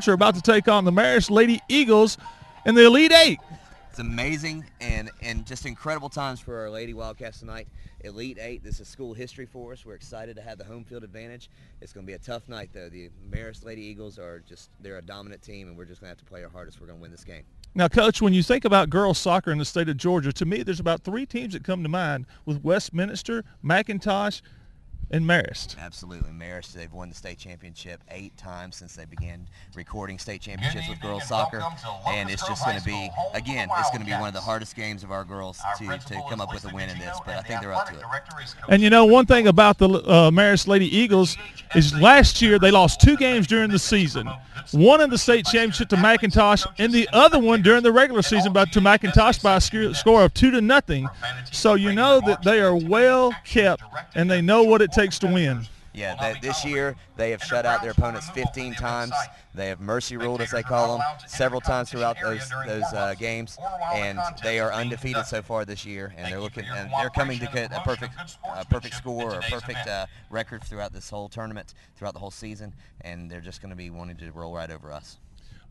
are about to take on the Marist Lady Eagles in the Elite Eight. It's amazing and just incredible times for our Lady Wildcats tonight. Elite Eight, this is school history for us. We're excited to have the home field advantage. It's going to be a tough night, though. The Marist Lady Eagles they're a dominant team, and we're just going to have to play our hardest. We're going to win this game. Now, Coach, when you think about girls soccer in the state of Georgia, to me there's about 3 teams that come to mind with Westminster, McIntosh, and Marist. Absolutely. Marist, they've won the state championship 8 times since they began recording state championships with girls soccer. And it's just going to be, again, it's going to be one of the hardest games of our girls to come up with a win in this, but I think they're up to it. And you know, one thing about the Marist Lady Eagles is last year they lost 2 games during the season. One in the state championship to McIntosh, and the other one during the regular season to McIntosh by a score of 2-0. So you know that they are well kept and they know what it takes to win. Yeah, this year they have shut out their opponents 15 times. They have mercy ruled, as they call them, several times throughout those games, and they are undefeated so far this year. And they're coming to get a perfect score or a perfect record throughout this whole tournament, throughout the whole season, and they're just going to be wanting to roll right over us.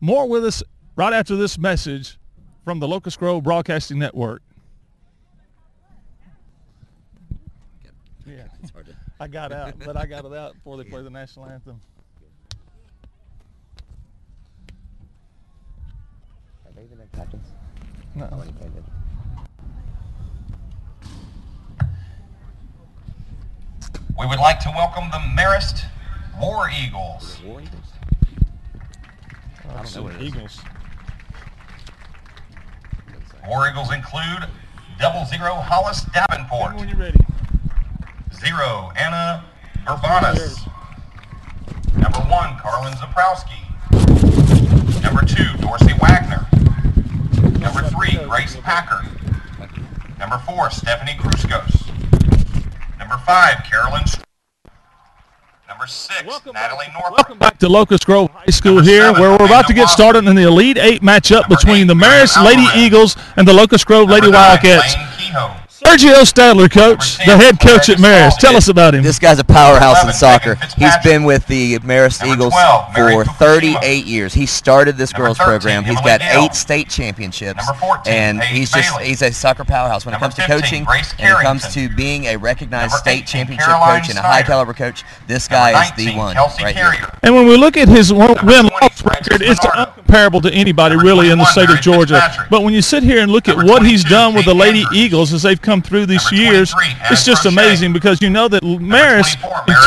More with us right after this message from the Locust Grove Broadcasting Network. Yeah, it's hard to. I got out, but I got it out before they play the national anthem. Are they even captains? No. We would like to welcome the Marist War Eagles. War Eagles? I don't know what it is. Eagles. War Eagles include 00 Hollis Davenport. When you're ready. 0, Anna Urbanus. Number 1, Carlin Zaprowski. Number 2, Dorsey Wagner. Number 3, Grace Packer. Number 4, Stephanie Kruskos. Number 5, Carolyn. Number 6, Natalie Norfolk. Welcome back to Locust Grove High School here, where we're about to get started in the Elite Eight matchup between the Marist Lady Eagles and the Locust Grove Lady Wildcats. Sergio Stadler, Coach, the head coach at Marist. Tell us about him. This guy's a powerhouse in soccer. He's been with the Marist Eagles for 38 years. He started this girls program. He's got 8 state championships, and he's a soccer powerhouse. When it comes to coaching and it comes to being a recognized state championship coach and a high-caliber coach, this guy is the one right here. And when we look at his win-loss record, it's uncomparable to anybody really in the state of Georgia. But when you sit here and look at what he's done with the Lady Eagles as they've come through these years, it's just amazing, because you know that Marist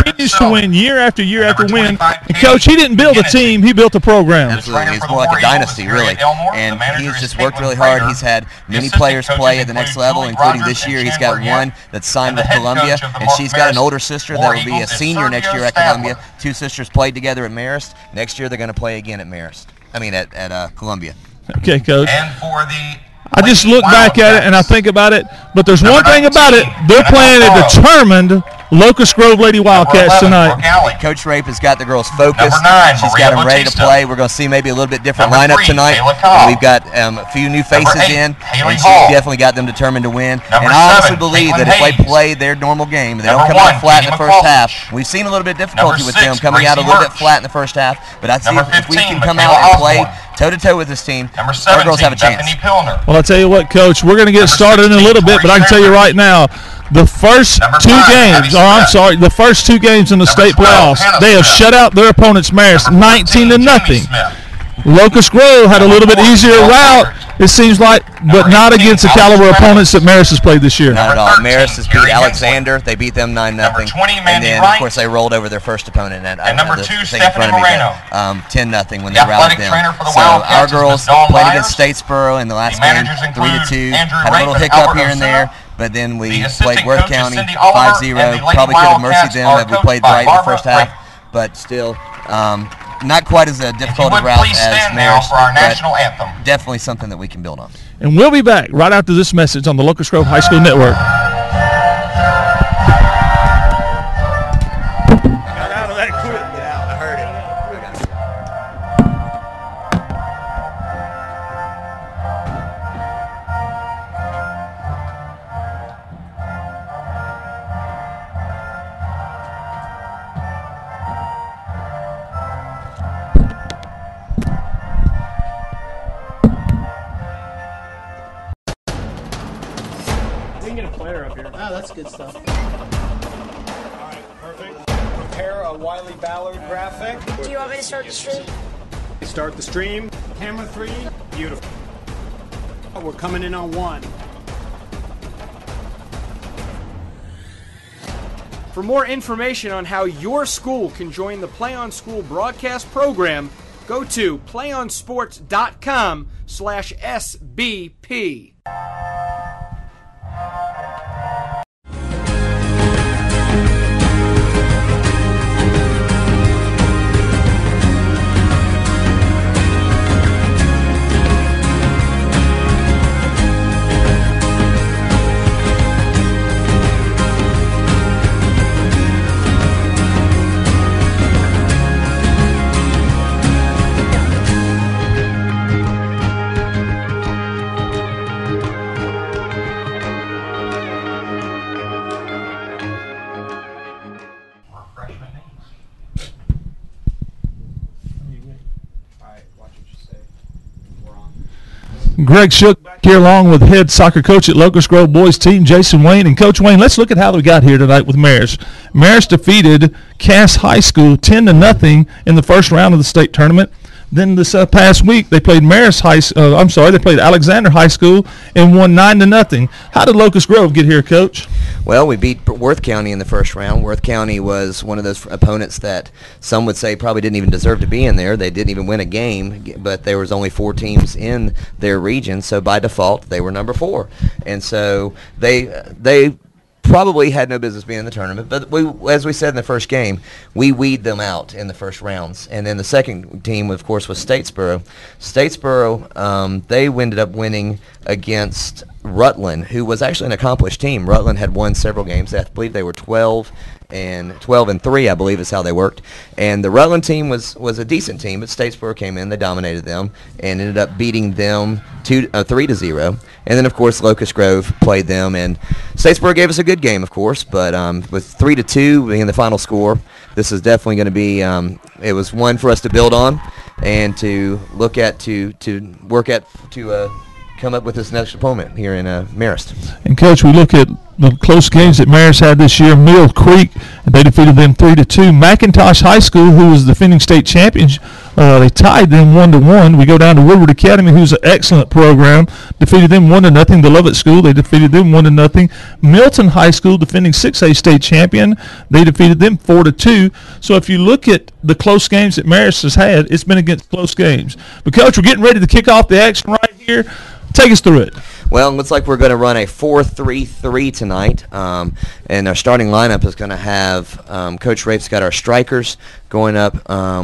continues to win year after year after win. And Coach, he didn't build a team, he built a program. Absolutely. It's more like a dynasty, really. And he's just worked really hard. He's had many players play at the next level, including this year. He's got one that's signed with Columbia, and she's got an older sister that will be a senior next year at Columbia. 2 sisters played together at Marist. Next year they're going to play again at at Columbia. Okay, Coach. And for the I just look back at it and I think about it, but there's one thing about it: they're playing a determined Locust Grove Lady Wildcats tonight. Coach Rape has got the girls focused. She's got them ready to play. We're going to see maybe a little bit different lineup tonight. We've got a few new faces in, and she's definitely got them determined to win. And I honestly believe that if they play their normal game, they don't come out flat in the first half. We've seen a little bit of difficulty with them coming out a little bit flat in the first half, but I see if we can come out and play toe-to-toe with this team, our girls have a chance. Well, I'll tell you what, Coach, we're going to get started in a little bit, but I can tell you right now, the first the first two games in the state playoffs, they have shut out their opponents, Marist, 19-0. Locust Grove had a little bit easier route, it seems like, but not against the caliber opponents that Marist has played this year. Not at all. Marist has beat Alexander. They beat them 9-0. And then, of course, they rolled over their first opponent. And number 2, Stephanie Moreno. 10-0 when they routed them. So our girls played against Statesboro in the last game, 3-2. Had a little hiccup here and there. But then we played Worth County 5-0. Probably could have mercied them if we played right in the first half. But still, not quite as a difficult a route as Marist, but definitely something that we can build on. And we'll be back right after this message on the Locust Grove High School Network. Got out of that quick. Yeah, I heard it. Oh, that's good stuff. All right, perfect. Prepare a Wiley Ballard graphic. Do you want me to start the stream? Start the stream. Camera 3. Beautiful. We're coming in on 1. For more information on how your school can join the Play On School broadcast program, go to playonsports.com/SBP. Greg Shook here along with head soccer coach at Locust Grove boys team, Jason Wayne. And Coach Wayne, let's look at how we got here tonight with Marist. Marist defeated Cass High School 10-0 in the first round of the state tournament. Then this past week they played they played Alexander High School and won 9-0. How did Locust Grove get here, Coach? Well, we beat Worth County in the first round. Worth County was one of those opponents that some would say probably didn't even deserve to be in there. They didn't even win a game, but there was only 4 teams in their region, so by default they were number 4. And so they probably had no business being in the tournament, but as we said in the first game, we weed them out in the first rounds. And then the second team, of course, was Statesboro. Statesboro, they ended up winning against Rutland, who was actually an accomplished team. Rutland had won several games. I believe they were 12-3, I believe is how they worked. And the Rutland team was a decent team, but Statesboro came in, they dominated them, and ended up beating them 3-0. And then, of course, Locust Grove played them, and Statesboro gave us a good game, of course, but with 3-2 being the final score, this is definitely going to be, it was one for us to build on and to look at, to work at, to come up with this next opponent here in Marist. And Coach, we look at the close games that Marist had this year. Mill Creek, they defeated them 3-2. McIntosh High School, who was the defending state champions, they tied them 1-1. We go down to Woodward Academy, who's an excellent program, defeated them 1-0. The Lovett School, they defeated them 1-0. Milton High School, defending 6A state champion, they defeated them 4-2. So if you look at the close games that Marist has had, it's been against close games. But Coach, we're getting ready to kick off the action right here. Take us through it. Well, it looks like we're going to run a 4-3-3 tonight, and our starting lineup is going to have Coach Rape's got our strikers going up.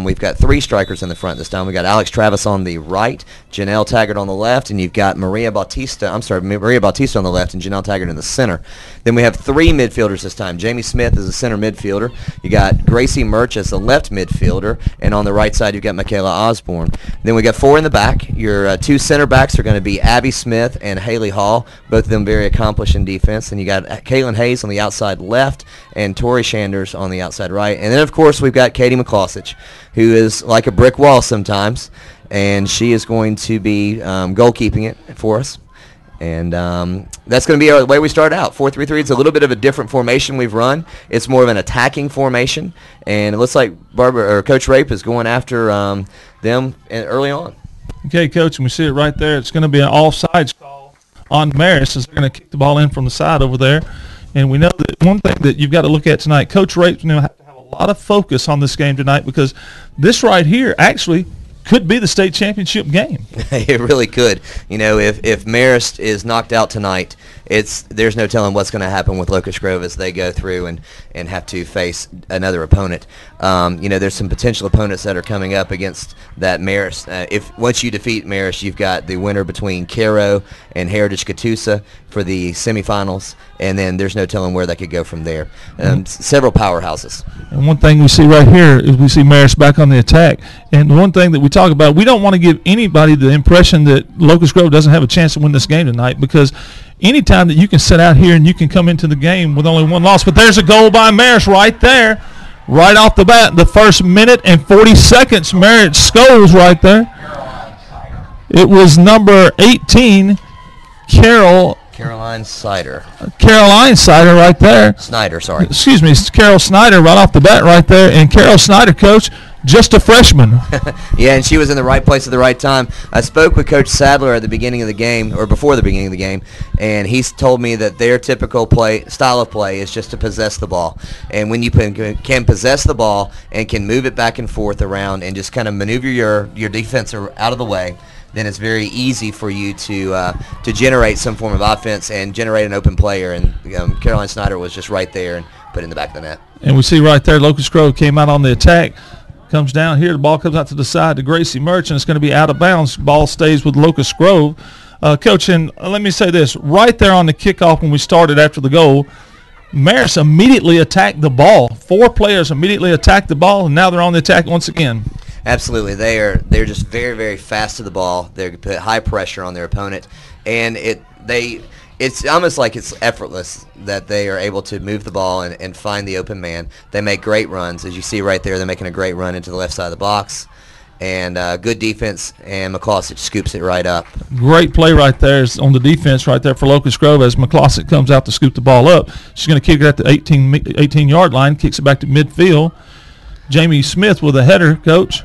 We've got 3 strikers in the front this time. We've got Alex Travis on the right, Janelle Taggart on the left, and you've got Maria Bautista on the left and Janelle Taggart in the center. Then we have 3 midfielders this time. Jamie Smith is the center midfielder. You got Gracie Murch as the left midfielder, and on the right side you've got Michaela Osborne. Then we got 4 in the back. Your 2 center backs are going to be Abby Smith and Haley Hall, both of them very accomplished in defense. And you got Kaylin Hayes on the outside left and Tori Shanders on the outside right. And then, of course, we've got Katie McCloskich, who is like a brick wall sometimes, and she is going to be goalkeeping it for us. And that's going to be the way we start out. 4-3-3. It's a little bit of a different formation we've run. It's more of an attacking formation, and it looks like Coach Rape is going after them early on. Okay, Coach, and we see it right there. It's going to be an offsides call on Marist as they're going to kick the ball in from the side over there. And we know that one thing that you've got to look at tonight, Coach Rape's going to have to have a lot of focus on this game tonight, because this right here actually could be the state championship game. It really could. You know, if Marist is knocked out tonight, there's no telling what's going to happen with Locust Grove as they go through and have to face another opponent. You know, there's some potential opponents that are coming up against that Marist. Once you defeat Marist, you've got the winner between Cairo and Heritage Catoosa for the semifinals, and then there's no telling where they could go from there. Several powerhouses. And one thing we see right here is we see Marist back on the attack. And one thing that we talk about, we don't want to give anybody the impression that Locust Grove doesn't have a chance to win this game tonight, because anytime that you can sit out here and you can come into the game with only 1 loss, but there's a goal by Marist right there, right off the bat, the first minute and 40 seconds, Marist scores right there. It was number 18, Carol Caroline Cider. Caroline Cider right there. Snyder, sorry. Excuse me, it's Carol Snyder right off the bat right there. And Carol Snyder, Coach, just a freshman. Yeah, and she was in the right place at the right time. I spoke with Coach Sadler at the beginning of the game, or before the beginning of the game, and he's told me that their typical style of play is just to possess the ball. And when you can possess the ball and can move it back and forth around and just kind of maneuver your defense out of the way, then it's very easy for you to generate some form of offense and generate an open player. And Caroline Snyder was just right there and put it in the back of the net. And we see right there, Locust Grove came out on the attack. Comes down here, the ball comes out to the side to Gracie Merchant. It's going to be out of bounds. Ball stays with Locust Grove. Coach, and let me say this. Right there on the kickoff when we started after the goal, Marist immediately attacked the ball. 4 players immediately attacked the ball, and now they're on the attack once again. Absolutely. They're just very, very fast to the ball. They put high pressure on their opponent, and it's almost like it's effortless that they are able to move the ball and find the open man. They make great runs. As you see right there, they're making a great run into the left side of the box. And good defense, and McCloskey scoops it right up. Great play right there on the defense right there for Locust Grove as McCloskey comes out to scoop the ball up. She's going to kick it at the 18-yard line, kicks it back to midfield. Jamie Smith with a header, Coach.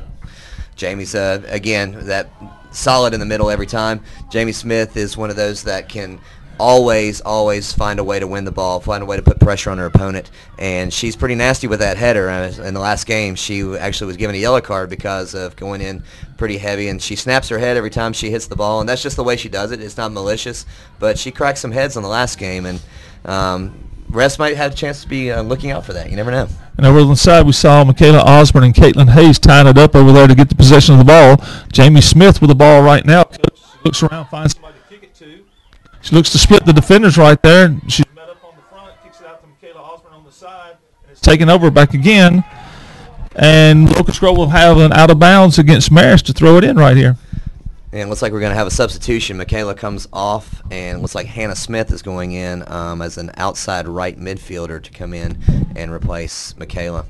Jamie's, again, that solid in the middle every time. Jamie Smith is one of those that can always find a way to win the ball, find a way to put pressure on her opponent, and she's pretty nasty with that header. In the last game, she actually was given a yellow card because of going in pretty heavy, and she snaps her head every time she hits the ball, and that's just the way she does it. It's not malicious, but she cracked some heads on the last game, and refs might have a chance to be looking out for that. You never know. And over on the side, we saw Michaela Osborne and Caitlin Hayes tying it up over there to get the possession of the ball. Jamie Smith with the ball right now. Coach looks around, finds somebody to kick it to. She looks to split the defenders right there. She's met up on the front, kicks it out to Michaela Osborne on the side, and it's taken over back again. And Locust Grove will have an out of bounds against Marist to throw it in right here. And it looks like we're going to have a substitution. Michaela comes off, and it looks like Hannah Smith is going in as an outside right midfielder to come in and replace Michaela.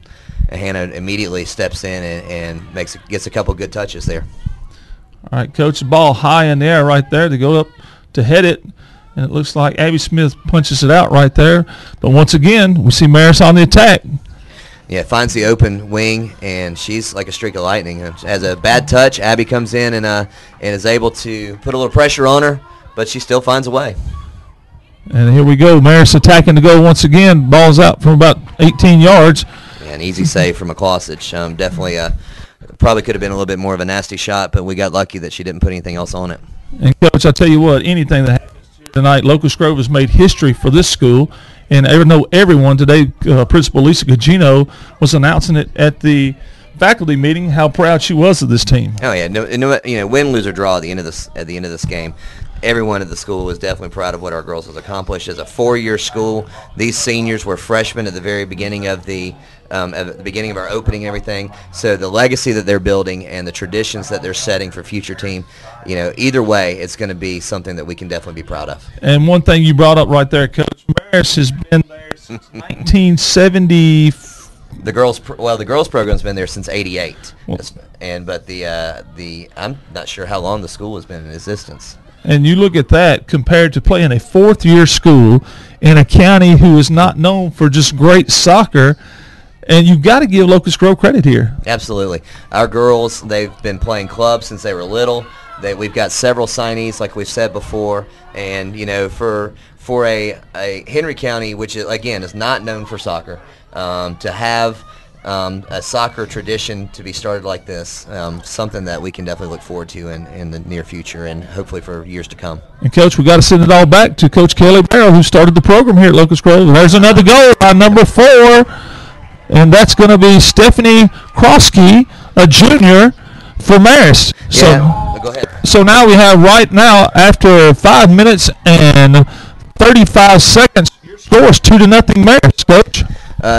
And Hannah immediately steps in and gets a couple good touches there. All right, Coach, the ball high in the air right there to go up to head it. And it looks like Abby Smith punches it out right there. But once again, we see Marist on the attack. Yeah, finds the open wing, and she's like a streak of lightning. Has a bad touch. Abby comes in and is able to put a little pressure on her, but she still finds a way. And here we go. Marist attacking to go once again. Ball's out from about 18 yards. Yeah, an easy save from McCloskey. Definitely probably could have been a little bit more of a nasty shot, but we got lucky that she didn't put anything else on it. And, Coach, I tell you what, anything that happens here tonight, Locust Grove has made history for this school. And I know everyone today, Principal Lisa Gugino was announcing it at the faculty meeting how proud she was of this team. Oh yeah, no, win, lose or draw at the end of this game. Everyone at the school was definitely proud of what our girls has accomplished. As a 4-year school, these seniors were freshmen at the very beginning of at the beginning of our opening and everything. So the legacy that they're building and the traditions that they're setting for future team, either way, it's going to be something that we can definitely be proud of. And one thing you brought up right there, Coach, Marist has been there since 1970. The girls program's been there since '88, but I'm not sure how long the school has been in existence. And you look at that compared to playing a 4th-year school in a county who is not known for just great soccer, and you've got to give Locust Grove credit here. Absolutely. Our girls, they've been playing clubs since they were little. We've got several signees, like we've said before, and for a Henry County, which is not known for soccer, to have a soccer tradition to be started like this, something that we can definitely look forward to in the near future and hopefully for years to come. And, Coach, we got to send it all back to Coach Kelly Barrow, who started the program here at Locust Grove. And there's another goal by number 4, and that's going to be Stephanie Krosky, a junior for Marist. Yeah, go ahead. So now we have right now, after 5 minutes and 35 seconds, your score is 2-0 Marist, Coach.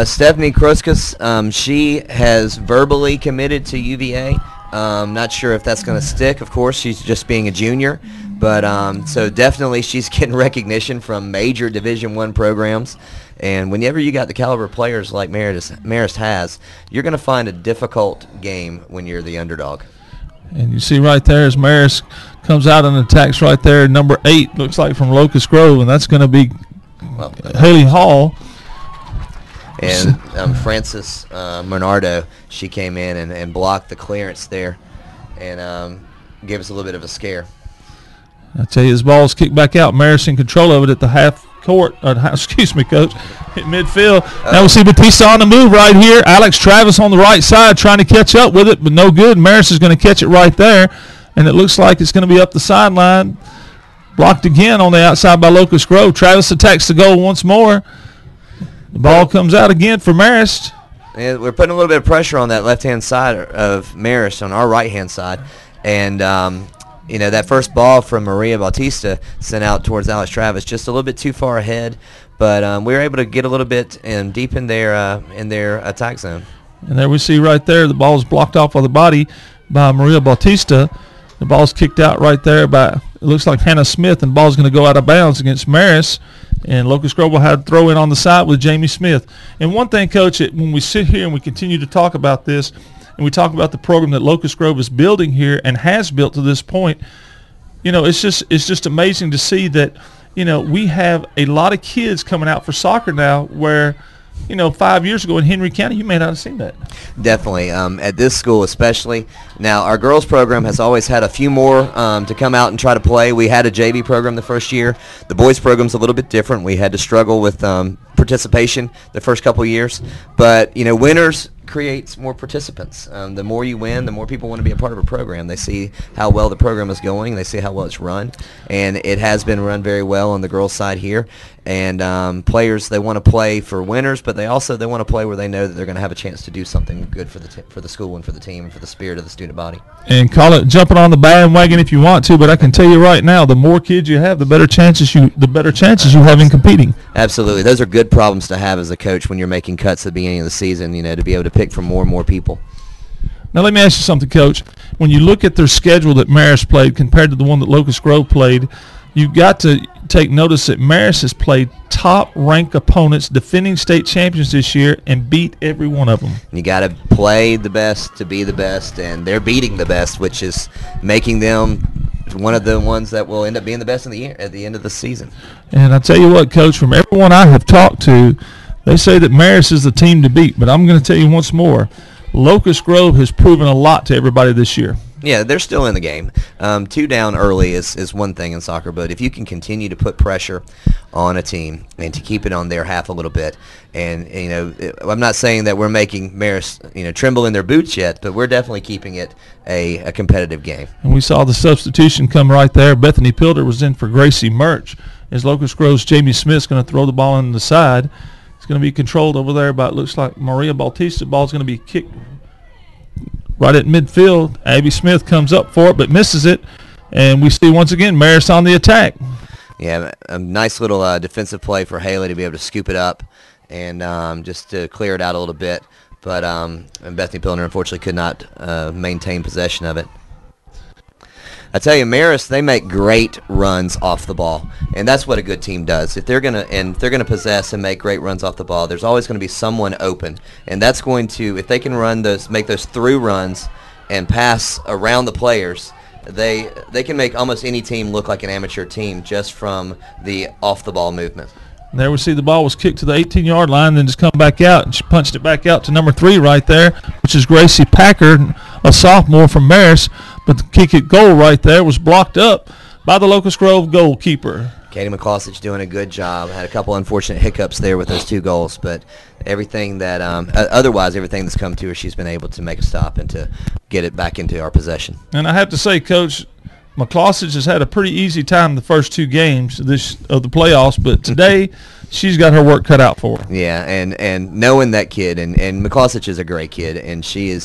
Stephanie Kroskus, she has verbally committed to UVA. Not sure if that's going to stick. Of course, she's just being a junior, but so definitely she's getting recognition from major Division I programs. And whenever you got the caliber players like Marist has, you're going to find a difficult game when you're the underdog. And you see right there as Marist comes out and attacks right there. Number 8 looks like from Locust Grove, and that's going to be Haley Hall. And Frances Bernardo, she came in and blocked the clearance there and gave us a little bit of a scare. I tell you, this ball's kicked back out. Marist in control of it at the half court. Excuse me, Coach. At midfield. Now we see Batista on the move right here. Alex Travis on the right side trying to catch up with it, but no good. Marist is going to catch it right there, and it looks like it's going to be up the sideline. Blocked again on the outside by Locust Grove. Travis attacks the goal once more. The ball comes out again for Marist. And we're putting a little bit of pressure on that left-hand side of Marist on our right-hand side. And, that first ball from Maria Bautista sent out towards Alex Travis just a little bit too far ahead. But we were able to get a little bit deep in their attack zone. And there we see right there the ball is blocked off of the body by Maria Bautista. The ball's kicked out right there by, it looks like Hannah Smith, and the ball's going to go out of bounds against Marist. And Locust Grove will have to throw in on the side with Jamie Smith. And one thing, Coach, when we sit here and we continue to talk about this, and we talk about the program that Locust Grove is building here and has built to this point, it's just amazing to see that, we have a lot of kids coming out for soccer now where, 5 years ago in Henry County, you may not have seen that. Definitely. At this school especially. Now, our girls program has always had a few more to come out and try to play. We had a JV program the first year. The boys program's a little bit different. We had to struggle with participation the first couple of years. But, winners creates more participants. The more you win, the more people want to be a part of a program. They see how well the program is going. They see how well it's run. And it has been run very well on the girls' side here. And players, they want to play for winners, but they want to play where they know that they're going to have a chance to do something good for the school and for the team and for the spirit of the student body. And call it jumping on the bandwagon if you want to, but I can tell you right now, the more kids you have, the better chances you have in competing. Absolutely. Those are good problems to have as a coach when you're making cuts at the beginning of the season, to be able to pick from more and more people. Now let me ask you something, Coach. When you look at their schedule that Marist played compared to the one that Locust Grove played, you've got to take notice that Marist has played top-ranked opponents, defending state champions this year, and beat every one of them. You got to play the best to be the best, and they're beating the best, which is making them one of the ones that will end up being the best in the year at the end of the season. And I tell you what, Coach, from everyone I have talked to, they say that Marist is the team to beat. But I'm going to tell you once more, Locust Grove has proven a lot to everybody this year. Yeah, they're still in the game. 2 down early is one thing in soccer, but if you can continue to put pressure on a team and to keep it on their half a little bit, and I'm not saying that we're making Marist tremble in their boots yet, but we're definitely keeping it a competitive game. And we saw the substitution come right there. Bethany Pilder was in for Gracie Murch, as Locust Grove's Jamie Smith's going to throw the ball on the side. It's going to be controlled over there by, it looks like, Maria Bautista. The ball's going to be kicked right at midfield. Abby Smith comes up for it but misses it. And we see once again Marist on the attack. Yeah, a nice little defensive play for Haley to be able to scoop it up and just to clear it out a little bit. But and Bethany Pilner unfortunately could not maintain possession of it. I tell you, Marist, they make great runs off the ball, and that's what a good team does. If they're gonna possess and make great runs off the ball, there's always going to be someone open, and that's going to, if they can make those through runs and pass around the players, they can make almost any team look like an amateur team just from the off the ball movement. And there we see the ball was kicked to the 18-yard line, then just come back out, and she punched it back out to number 3 right there, which is Gracie Packard, a sophomore from Marist. But the kick at goal right there was blocked up by the Locust Grove goalkeeper. Katie McCloskey doing a good job. Had a couple unfortunate hiccups there with those 2 goals, but everything that otherwise everything that's come to her, she's been able to make a stop and to get it back into our possession. And I have to say, Coach, McCloskey has had a pretty easy time the first 2 games of the playoffs, but today she's got her work cut out for her. Yeah, and knowing that kid, and McCloskey is a great kid, and she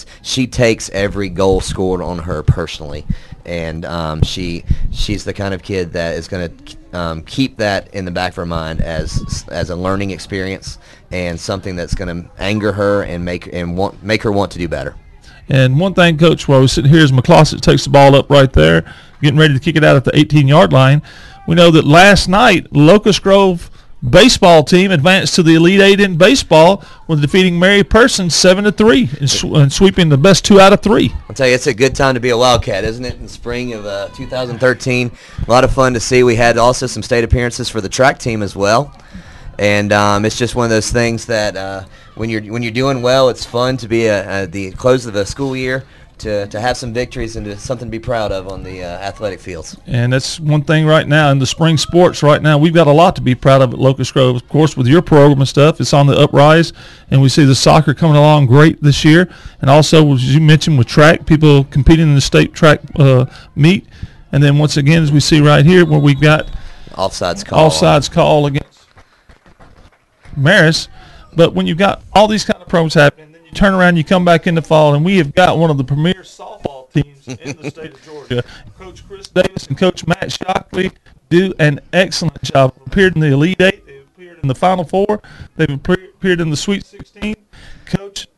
takes every goal scored on her personally, and she's the kind of kid that is going to keep that in the back of her mind as a learning experience and something that's going to anger her and make her want to do better. And one thing, Coach, while we're sitting here, is McCloskey takes the ball up right there, getting ready to kick it out at the 18-yard line. We know that last night, Locust Grove baseball team advanced to the Elite Eight in baseball with defeating Mary Person 7-3 and sweeping the best 2 out of 3. I'll tell you, it's a good time to be a Wildcat, isn't it? In the spring of 2013, a lot of fun to see. We had also some state appearances for the track team as well, and it's just one of those things that when you're doing well, it's fun to be at the close of the school year. To have some victories and to something to be proud of on the athletic fields. And that's one thing right now in the spring sports right now. We've got a lot to be proud of at Locust Grove. Of course, with your program and stuff, it's on the uprise, and we see the soccer coming along great this year. And also, as you mentioned, with track, people competing in the state track meet. And then once again, as we see right here, where we've got offsides call against Marist. But when you've got all these kind of programs happening, you turn around, you come back in the fall, and we have got one of the premier softball teams in the state of Georgia. Coach Chris Davis and Coach Matt Shockley do an excellent job. They've appeared in the Elite Eight. They've appeared in the Final Four. They've appeared in the Sweet 16. Coach,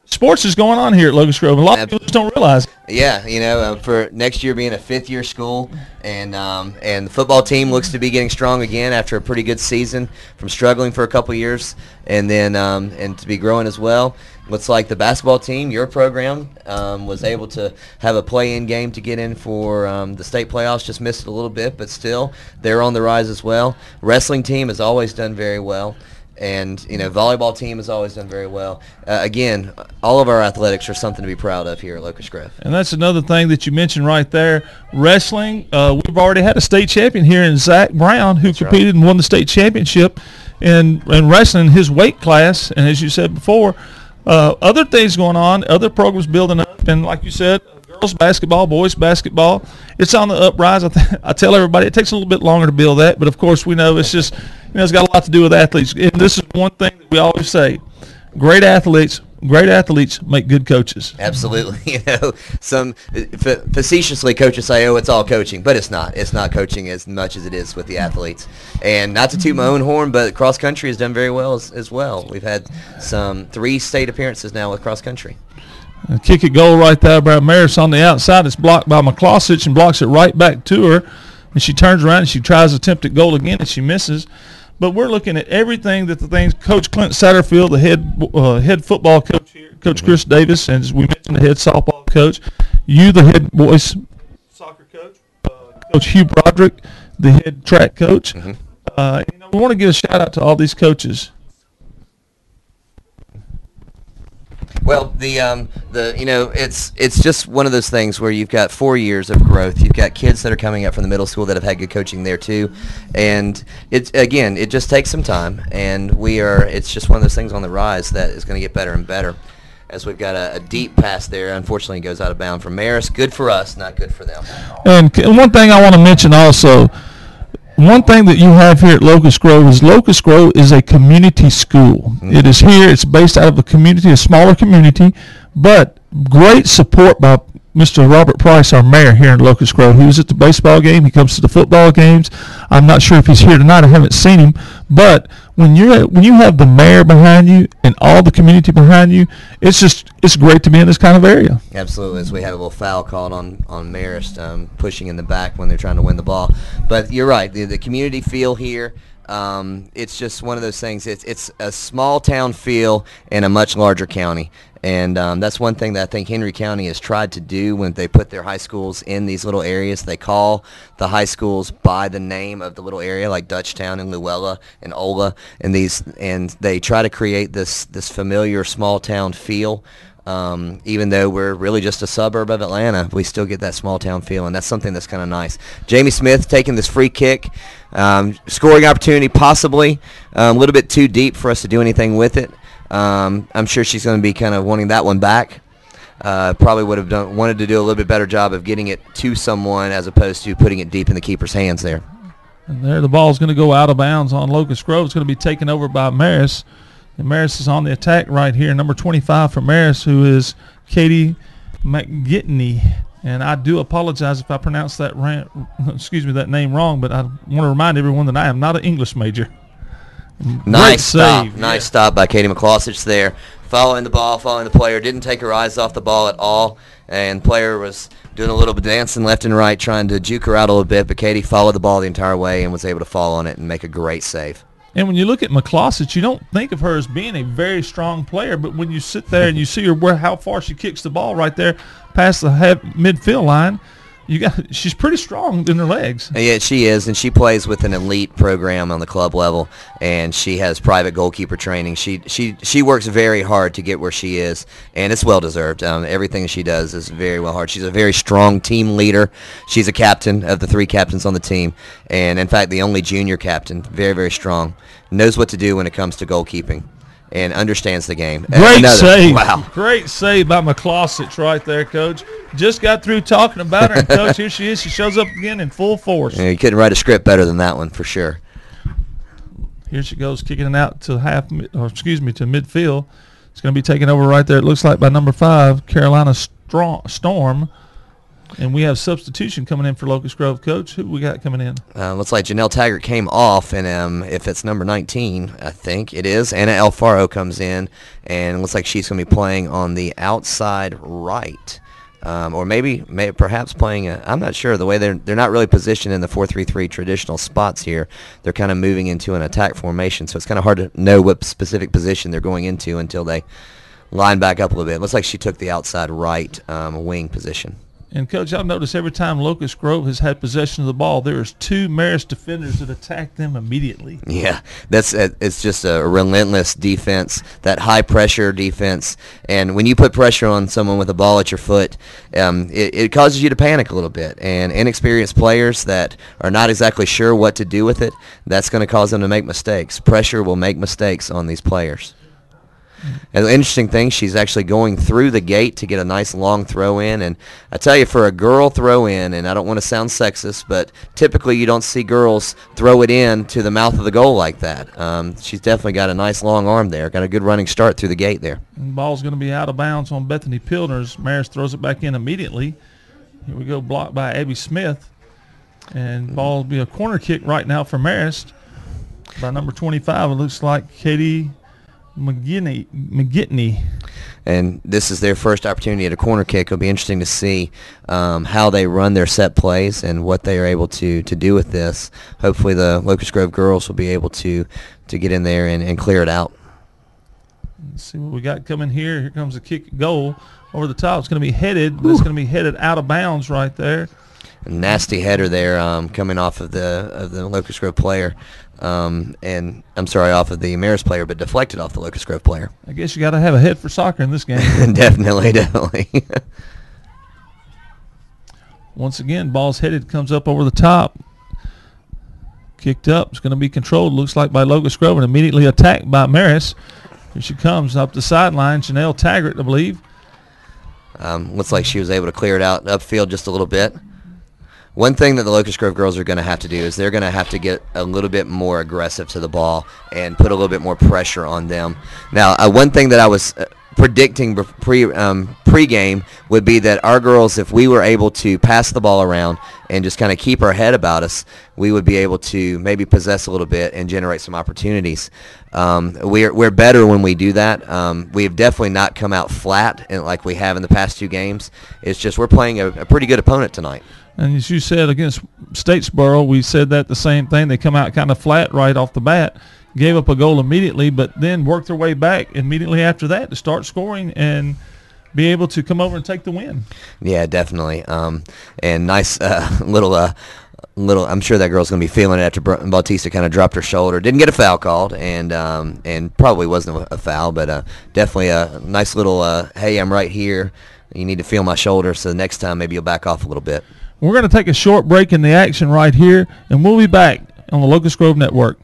sports is going on here at Locust Grove. A lot of people just don't realize it. Yeah, for next year being a fifth-year school, and the football team looks to be getting strong again after a pretty good season from struggling for a couple years, and then and to be growing as well. Looks like the basketball team, your program, was able to have a play-in game to get in for the state playoffs. Just missed it a little bit, but still, they're on the rise as well. Wrestling team has always done very well. And, volleyball team has always done very well. Again, all of our athletics are something to be proud of here at Locust Grove. And that's another thing that you mentioned right there. Wrestling, we've already had a state champion here in Zach Brown who competed and won the state championship in wrestling in his weight class. And as you said before, other things going on, other programs building up. And like you said, girls basketball, boys basketball, it's on the uprise. I tell everybody it takes a little bit longer to build that. But, of course, we know it's just – it's got a lot to do with athletes. And this is one thing that we always say. Great athletes make good coaches. Absolutely. Some facetiously coaches say, oh, it's all coaching. But it's not. It's not coaching as much as it is with the athletes. And not to toot my own horn, but cross country has done very well as well. We've had 3 state appearances now with cross country. A kick it goal right there by Marist on the outside. It's blocked by McCloskey and blocks it right back to her. And she turns around and she tries to attempt at goal again and she misses. But we're looking at everything that Coach Clint Satterfield, the head football coach here, Coach Chris Davis, and as we mentioned, the head softball coach, you, the head boys soccer coach, Coach Hugh Broderick, the head track coach. We want to give a shout out to all these coaches. Well, it's just one of those things where you've got 4 years of growth. You've got kids that are coming up from the middle school that have had good coaching there too, and it just takes some time. And it's just one of those things on the rise that is going to get better and better. As we've got a deep pass there, unfortunately, goes out of bounds from Marist. Good for us, not good for them. And one thing I want to mention also. One thing that you have here at Locust Grove is a community school. Mm-hmm. It is here. It's based out of a community, a smaller community, but great support by Mr. Robert Price, our mayor here in Locust Grove. He was at the baseball game. He comes to the football games. I'm not sure if he's here tonight. I haven't seen him. But when you have the mayor behind you and all the community behind you, it's great to be in this kind of area. Absolutely. As we had a little foul called on Marist, pushing in the back when they're trying to win the ball. But you're right. The community feel here. It's just one of those things. It's a small town feel in a much larger county. And that's one thing that I think Henry County has tried to do when they put their high schools in these little areas. They call the high schools by the name of the little area, like Dutchtown and Luella and Ola, and they try to create this familiar small town feel. Even though we're really just a suburb of Atlanta, we still get that small town feel, and that's something that's kind of nice. Jamie Smith taking this free kick, scoring opportunity possibly a little bit too deep for us to do anything with it. I'm sure she's going to be kind of wanting that one back. Probably would have wanted to do a little bit better job of getting it to someone as opposed to putting it deep in the keeper's hands there. And there the ball is going to go out of bounds on Locust Grove. It's going to be taken over by Marist. And Marist is on the attack right here. Number 25 for Marist, who is Katie McGitney. And I do apologize if I pronounce that name wrong, but I want to remind everyone that I am not an English major. Nice stop by Katie McCloskey there. Following the ball, following the player. Didn't take her eyes off the ball at all. And player was doing a little bit dancing left and right, trying to juke her out a little bit. But Katie followed the ball the entire way and was able to fall on it and make a great save. And when you look at McCloskett, you don't think of her as being a very strong player, but when you sit there and you see her how far she kicks the ball right there past the midfield line, she's pretty strong in her legs. Yeah, she is, and she plays with an elite program on the club level, and she has private goalkeeper training. She works very hard to get where she is, and it's well deserved. Everything she does is very well hard. She's a very strong team leader. She's a captain of the 3 captains on the team, and in fact the only junior captain. Very, very strong. Knows what to do when it comes to goalkeeping, and understands the game. Great save. Wow. Great save by McCloskett right there, Coach. Just got through talking about her, and, Coach, here she is. She shows up again in full force. Yeah, you couldn't write a script better than that one, for sure. Here she goes, kicking it out to to midfield. It's going to be taken over right there, it looks like, by number 5, Carolina Storm. And we have substitution coming in for Locust Grove, Coach. Who we got coming in? Looks like Janelle Taggart came off, and if it's number 19, I think it is, Anna Alfaro comes in, and it looks like she's going to be playing on the outside right. Or perhaps playing I'm not sure. The way they're not really positioned in the 4-3-3 traditional spots here. They're kind of moving into an attack formation, so it's kind of hard to know what specific position they're going into until they line back up a little bit. It looks like she took the outside right wing position. And, Coach, I've noticed every time Locust Grove has had possession of the ball, there's 2 Marist defenders that attack them immediately. Yeah, it's just a relentless defense, that high-pressure defense. And when you put pressure on someone with a ball at your foot, it causes you to panic a little bit. And inexperienced players that are not exactly sure what to do with it, that's going to cause them to make mistakes. Pressure will make mistakes on these players. And the interesting thing, she's actually going through the gate to get a nice long throw in. And I tell you, for a girl throw in, and I don't want to sound sexist, but typically you don't see girls throw it in to the mouth of the goal like that. She's definitely got a nice long arm there. Got a good running start through the gate there. And the ball's going to be out of bounds on Bethany Pilner's. Marist throws it back in immediately. Here we go, blocked by Abby Smith. And ball will be a corner kick right now for Marist by number 25. It looks like Katie McGitney. And this is their first opportunity at a corner kick. It'll be interesting to see how they run their set plays and what they are able to do with this. Hopefully the Locust Grove girls will be able to get in there and clear it out. Let's see what we got coming here. Here comes a kick goal over the top. It's going to be headed, but it's going to be headed out of bounds right there. A nasty header there coming off of the Locust Grove player. And I'm sorry, off of the Marist player, but deflected off the Locust Grove player. I guess you got to have a head for soccer in this game. Definitely. Once again, ball's headed, comes up over the top. Kicked up. It's going to be controlled, looks like, by Locust Grove, and immediately attacked by Marist. Here she comes up the sideline. Janelle Taggart, I believe. Looks like she was able to clear it out upfield just a little bit. One thing that the Locust Grove girls are going to have to do is they're going to have to get a little bit more aggressive to the ball and put a little bit more pressure on them. Now, one thing that I was predicting pre-game would be that our girls, if we were able to pass the ball around and just kind of keep our head about us, we would be able to maybe possess a little bit and generate some opportunities. We're better when we do that. We have definitely not come out flat like we have in the past 2 games. It's just we're playing a pretty good opponent tonight. And as you said, against Statesboro, we said that the same thing. They come out kind of flat right off the bat, gave up a goal immediately, but then worked their way back immediately after that to start scoring and be able to come over and take the win. Yeah, definitely. And nice little. I'm sure that girl's going to be feeling it after Bautista kind of dropped her shoulder. Didn't get a foul called, and probably wasn't a foul, but definitely a nice little, hey, I'm right here. You need to feel my shoulder, so the next time maybe you'll back off a little bit. We're going to take a short break in the action right here, and we'll be back on the Locust Grove Network.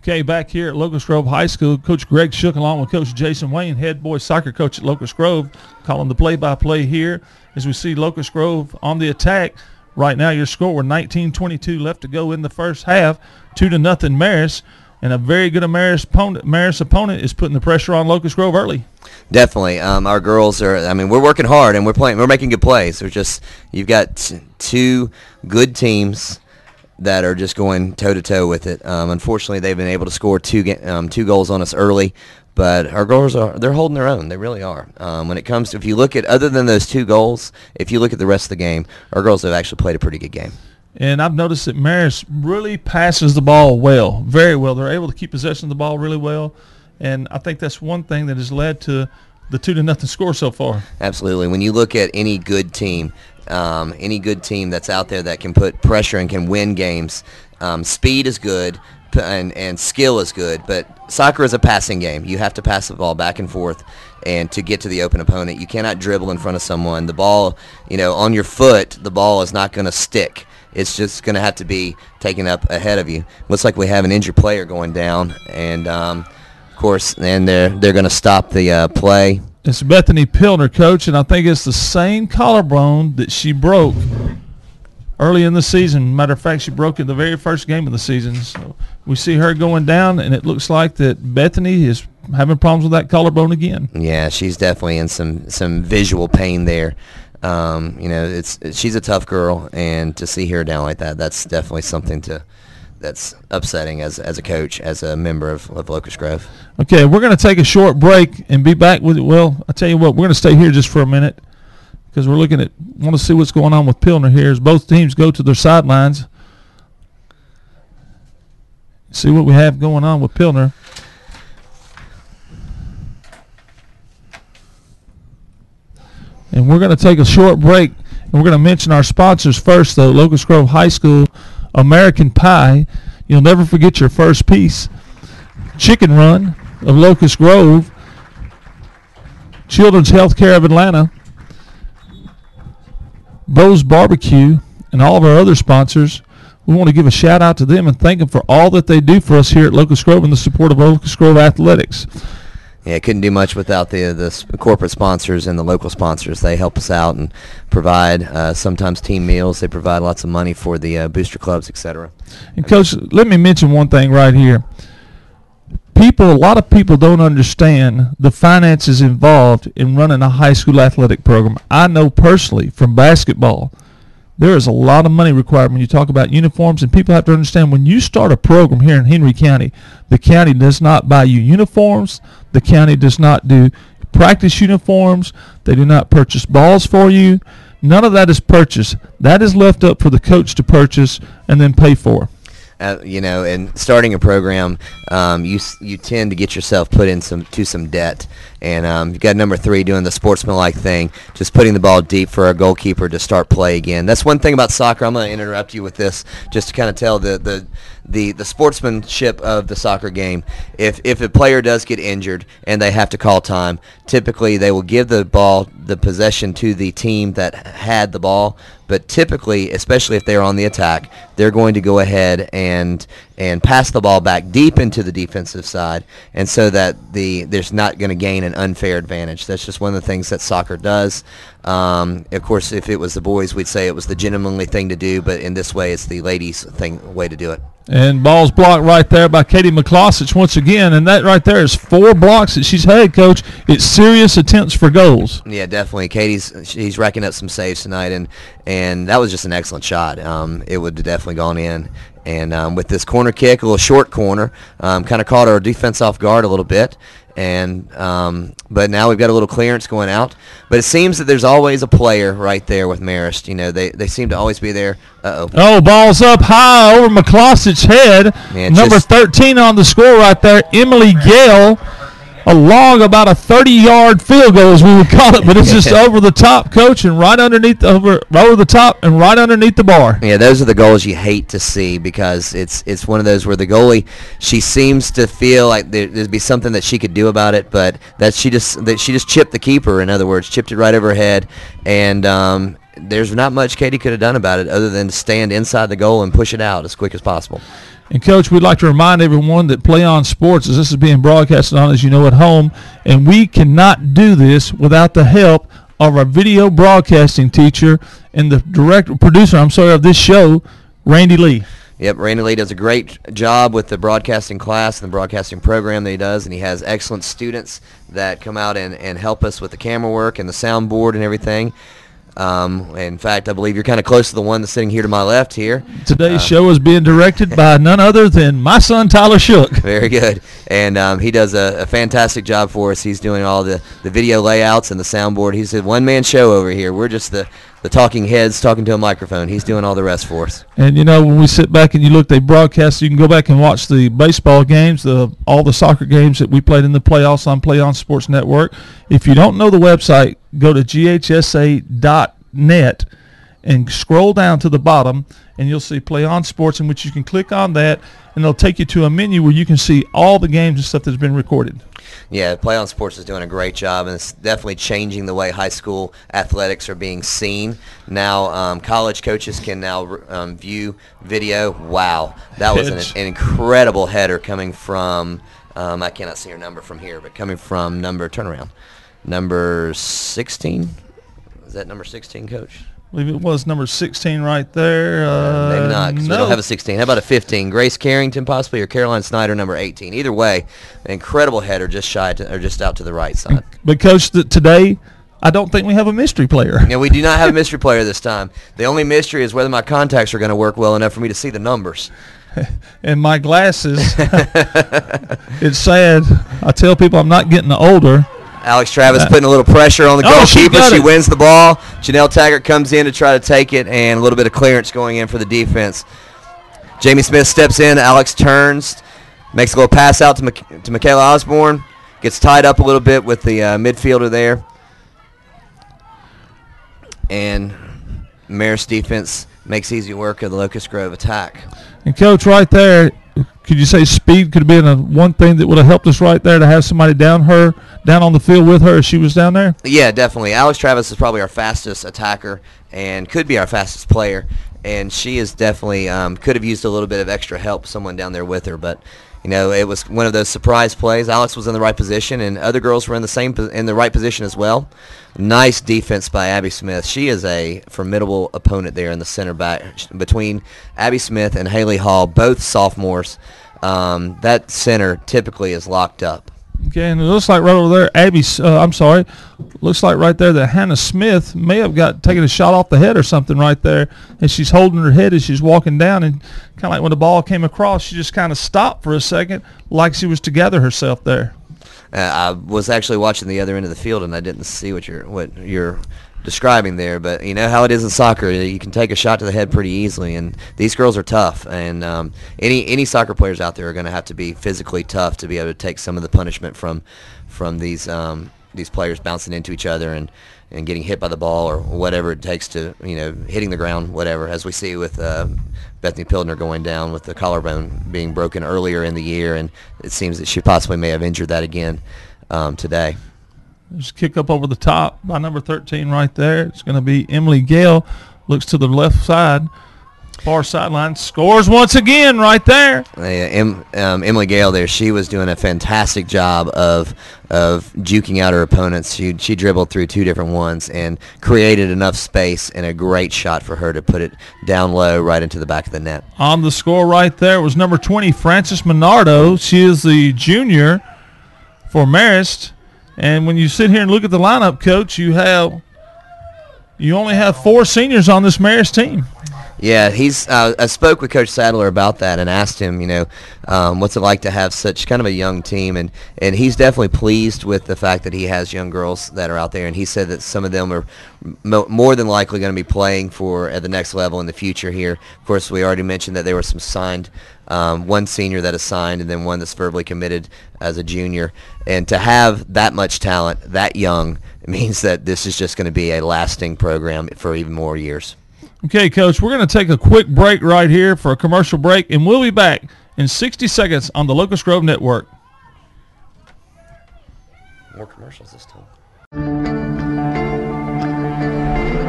Okay, back here at Locust Grove High School, Coach Greg Shook along with Coach Jason Wayne, head boys soccer coach at Locust Grove, calling the play-by-play here as we see Locust Grove on the attack, Right now, your score with 19:22 left to go in the first half, 2-0 Marist, and a very good Marist opponent is putting the pressure on Locust Grove early. Definitely, our girls are. I mean, we're working hard and we're making good plays. You've got two good teams that are just going toe to toe with it. Unfortunately, they've been able to score two goals on us early. But our girls they're holding their own. They really are. When it comes to, if you look at, other than those 2 goals, if you look at the rest of the game, our girls have actually played a pretty good game. And I've noticed that Marist really passes the ball well, very well. They're able to keep possession of the ball really well. And I think that's one thing that has led to the 2-0 score so far. Absolutely. When you look at any good team that's out there that can put pressure and can win games, speed is good. And skill is good, but soccer is a passing game. You have to pass the ball back and forth and to get to the open opponent. You cannot dribble in front of someone. The ball, on your foot, the ball is not going to stick. It's just going to have to be taken up ahead of you. Looks like we have an injured player going down, and of course, and they're going to stop the play. It's Bethany Pilner, Coach, and I think it's the same collarbone that she broke early in the season. Matter of fact, she broke in the very first game of the season. So we see her going down, and it looks like that Bethany is having problems with that collarbone again. Yeah, she's definitely in some visual pain there. She's a tough girl, and to see her down like that's definitely something that's upsetting as a coach, as a member of Locust Grove. Okay, we're going to take a short break and be back with it. Well, I tell you what, we're going to stay here just for a minute, because we're want to see what's going on with Pilner here as both teams go to their sidelines. See what we have going on with Pilner. And we're going to take a short break, and we're going to mention our sponsors first, though. Locust Grove High School, American Pie. You'll never forget your first piece. Chicken Run of Locust Grove. Children's Healthcare of Atlanta. Bo's Barbecue, and all of our other sponsors. We want to give a shout out to them and thank them for all that they do for us here at Locust Grove and the support of Locust Grove Athletics. Yeah, couldn't do much without the corporate sponsors and the local sponsors. They help us out and provide sometimes team meals. They provide lots of money for the booster clubs, etc. And Coach, let me mention one thing right here. A lot of people don't understand the finances involved in running a high school athletic program. I know personally from basketball, there is a lot of money required when you talk about uniforms, and people have to understand when you start a program here in Henry County, the county does not buy you uniforms. The county does not do practice uniforms. They do not purchase balls for you. None of that is purchased. That is left up for the coach to purchase and then pay for. And starting a program, you tend to get yourself put in some debt. And you've got number 3 doing the sportsmanlike thing, just putting the ball deep for our goalkeeper to start play again. That's one thing about soccer. I'm going to interrupt you with this just to kind of tell the sportsmanship of the soccer game. If a player does get injured and they have to call time, typically they will give the possession to the team that had the ball. But typically, especially if they're on the attack, they're going to go ahead and pass the ball back deep into the defensive side, and so that there's not going to gain an unfair advantage. That's just one of the things that soccer does. Of course, if it was the boys, we'd say it was the gentlemanly thing to do, but in this way, it's the ladies' way to do it. And ball's blocked right there by Katie McCloskich once again, and that right there is 4 blocks that she's had, Coach. It's serious attempts for goals. Yeah, definitely. She's racking up some saves tonight, and that was just an excellent shot. It would have definitely gone in. And with this corner kick, a little short corner, kind of caught our defense off guard a little bit. And but now we've got a little clearance going out. But it seems that there's always a player right there with Marist. They seem to always be there. Oh, ball's up high over McCloskich's head. Yeah, Number 13 on the score right there, Emily Gale. A long, about a 30-yard field goal, as we would call it, but it's just over the top, Coach, and right underneath over the top and right underneath the bar. Yeah, those are the goals you hate to see, because it's one of those where the goalie, she seems to feel like there'd be something that she could do about it, but that she just chipped the keeper. In other words, chipped it right over her head, and there's not much Katie could have done about it other than stand inside the goal and push it out as quick as possible. And, Coach, we'd like to remind everyone that Play On Sports, as this is being broadcasted on, as you know, at home, and we cannot do this without the help of our video broadcasting teacher and the producer of this show, Randy Lee. Yep, Randy Lee does a great job with the broadcasting class and the broadcasting program that he does, and he has excellent students that come out and help us with the camera work and the soundboard and everything. In fact, I believe you're kind of close to the one that's sitting here to my left here. Today's show is being directed by none other than my son, Tyler Shook. Very good. And he does a fantastic job for us. He's doing all the video layouts and the soundboard. He's a one-man show over here. We're just the talking heads talking to a microphone. He's doing all the rest for us. And, when we sit back and you look, they broadcast, you can go back and watch the baseball games, all the soccer games that we played in the playoffs on Play On Sports Network. If you don't know the website, go to ghsa.net and scroll down to the bottom, and you'll see Play On Sports, in which you can click on that, and it'll take you to a menu where you can see all the games and stuff that's been recorded. Yeah, Play On Sports is doing a great job, and it's definitely changing the way high school athletics are being seen. Now, college coaches can now view video. Wow, that was an incredible header coming from, I cannot see her number from here, but coming from number 16? Is that number 16, Coach? I believe it was number 16 right there. Maybe not, because we don't have a 16. How about a 15? Grace Carrington, possibly, or Caroline Snyder, number 18. Either way, an incredible header, just out to the right side. But Coach, today, I don't think we have a mystery player. No, we do not have a mystery player this time. The only mystery is whether my contacts are going to work well enough for me to see the numbers. And my glasses, it's sad. I tell people I'm not getting older. Alex Travis putting a little pressure on the goalkeeper. She wins the ball. Janelle Taggart comes in to try to take it, and a little bit of clearance going in for the defense. Jamie Smith steps in. Alex turns, makes a little pass out to Michaela Osborne. Gets tied up a little bit with the midfielder there. And Marist defense makes easy work of the Locust Grove attack. And, Coach, right there, could you say speed could have been one thing that would have helped us right there to have somebody down on the field with her as she was down there? Yeah, definitely. Alex Travis is probably our fastest attacker and could be our fastest player. And she is definitely could have used a little bit of extra help, someone down there with her. But, it was one of those surprise plays. Alex was in the right position, and other girls were in the right position as well. Nice defense by Abby Smith. She is a formidable opponent there in the center back between Abby Smith and Haley Hall, both sophomores. That center typically is locked up. Okay, and it looks like right over there, looks like right there that Hannah Smith may have taken a shot off the head or something right there, and she's holding her head as she's walking down, and kind of like when the ball came across, she just kind of stopped for a second like she was to gather herself there. I was actually watching the other end of the field, and I didn't see what you're describing there, but you know how it is in soccer. You can take a shot to the head pretty easily, and these girls are tough, and any soccer players out there are going to have to be physically tough to be able to take some of the punishment from these players bouncing into each other and getting hit by the ball or whatever it takes to, hitting the ground, whatever, as we see with Bethany Pildner going down with the collarbone being broken earlier in the year, and it seems that she possibly may have injured that again today. There's a kick up over the top by number 13 right there. It's going to be Emily Gale. Looks to the left side, far sideline. Scores once again right there. Emily Gale there, she was doing a fantastic job of juking out her opponents. She dribbled through two different ones and created enough space and a great shot for her to put it down low right into the back of the net. On the score right there was number 20, Frances Minardo. She is the junior for Marist. And when you sit here and look at the lineup, Coach, you only have 4 seniors on this Marist team. Yeah, I spoke with Coach Sadler about that and asked him, what's it like to have such kind of a young team, and he's definitely pleased with the fact that he has young girls that are out there, and he said that some of them are more than likely going to be playing at the next level in the future here. Of course, we already mentioned that there were some signed, one senior that is signed and then one that's verbally committed as a junior, and to have that much talent that young means that this is just going to be a lasting program for even more years. Okay, Coach, we're going to take a quick break right here for a commercial break, and we'll be back in 60 seconds on the Locust Grove Network. More commercials this time.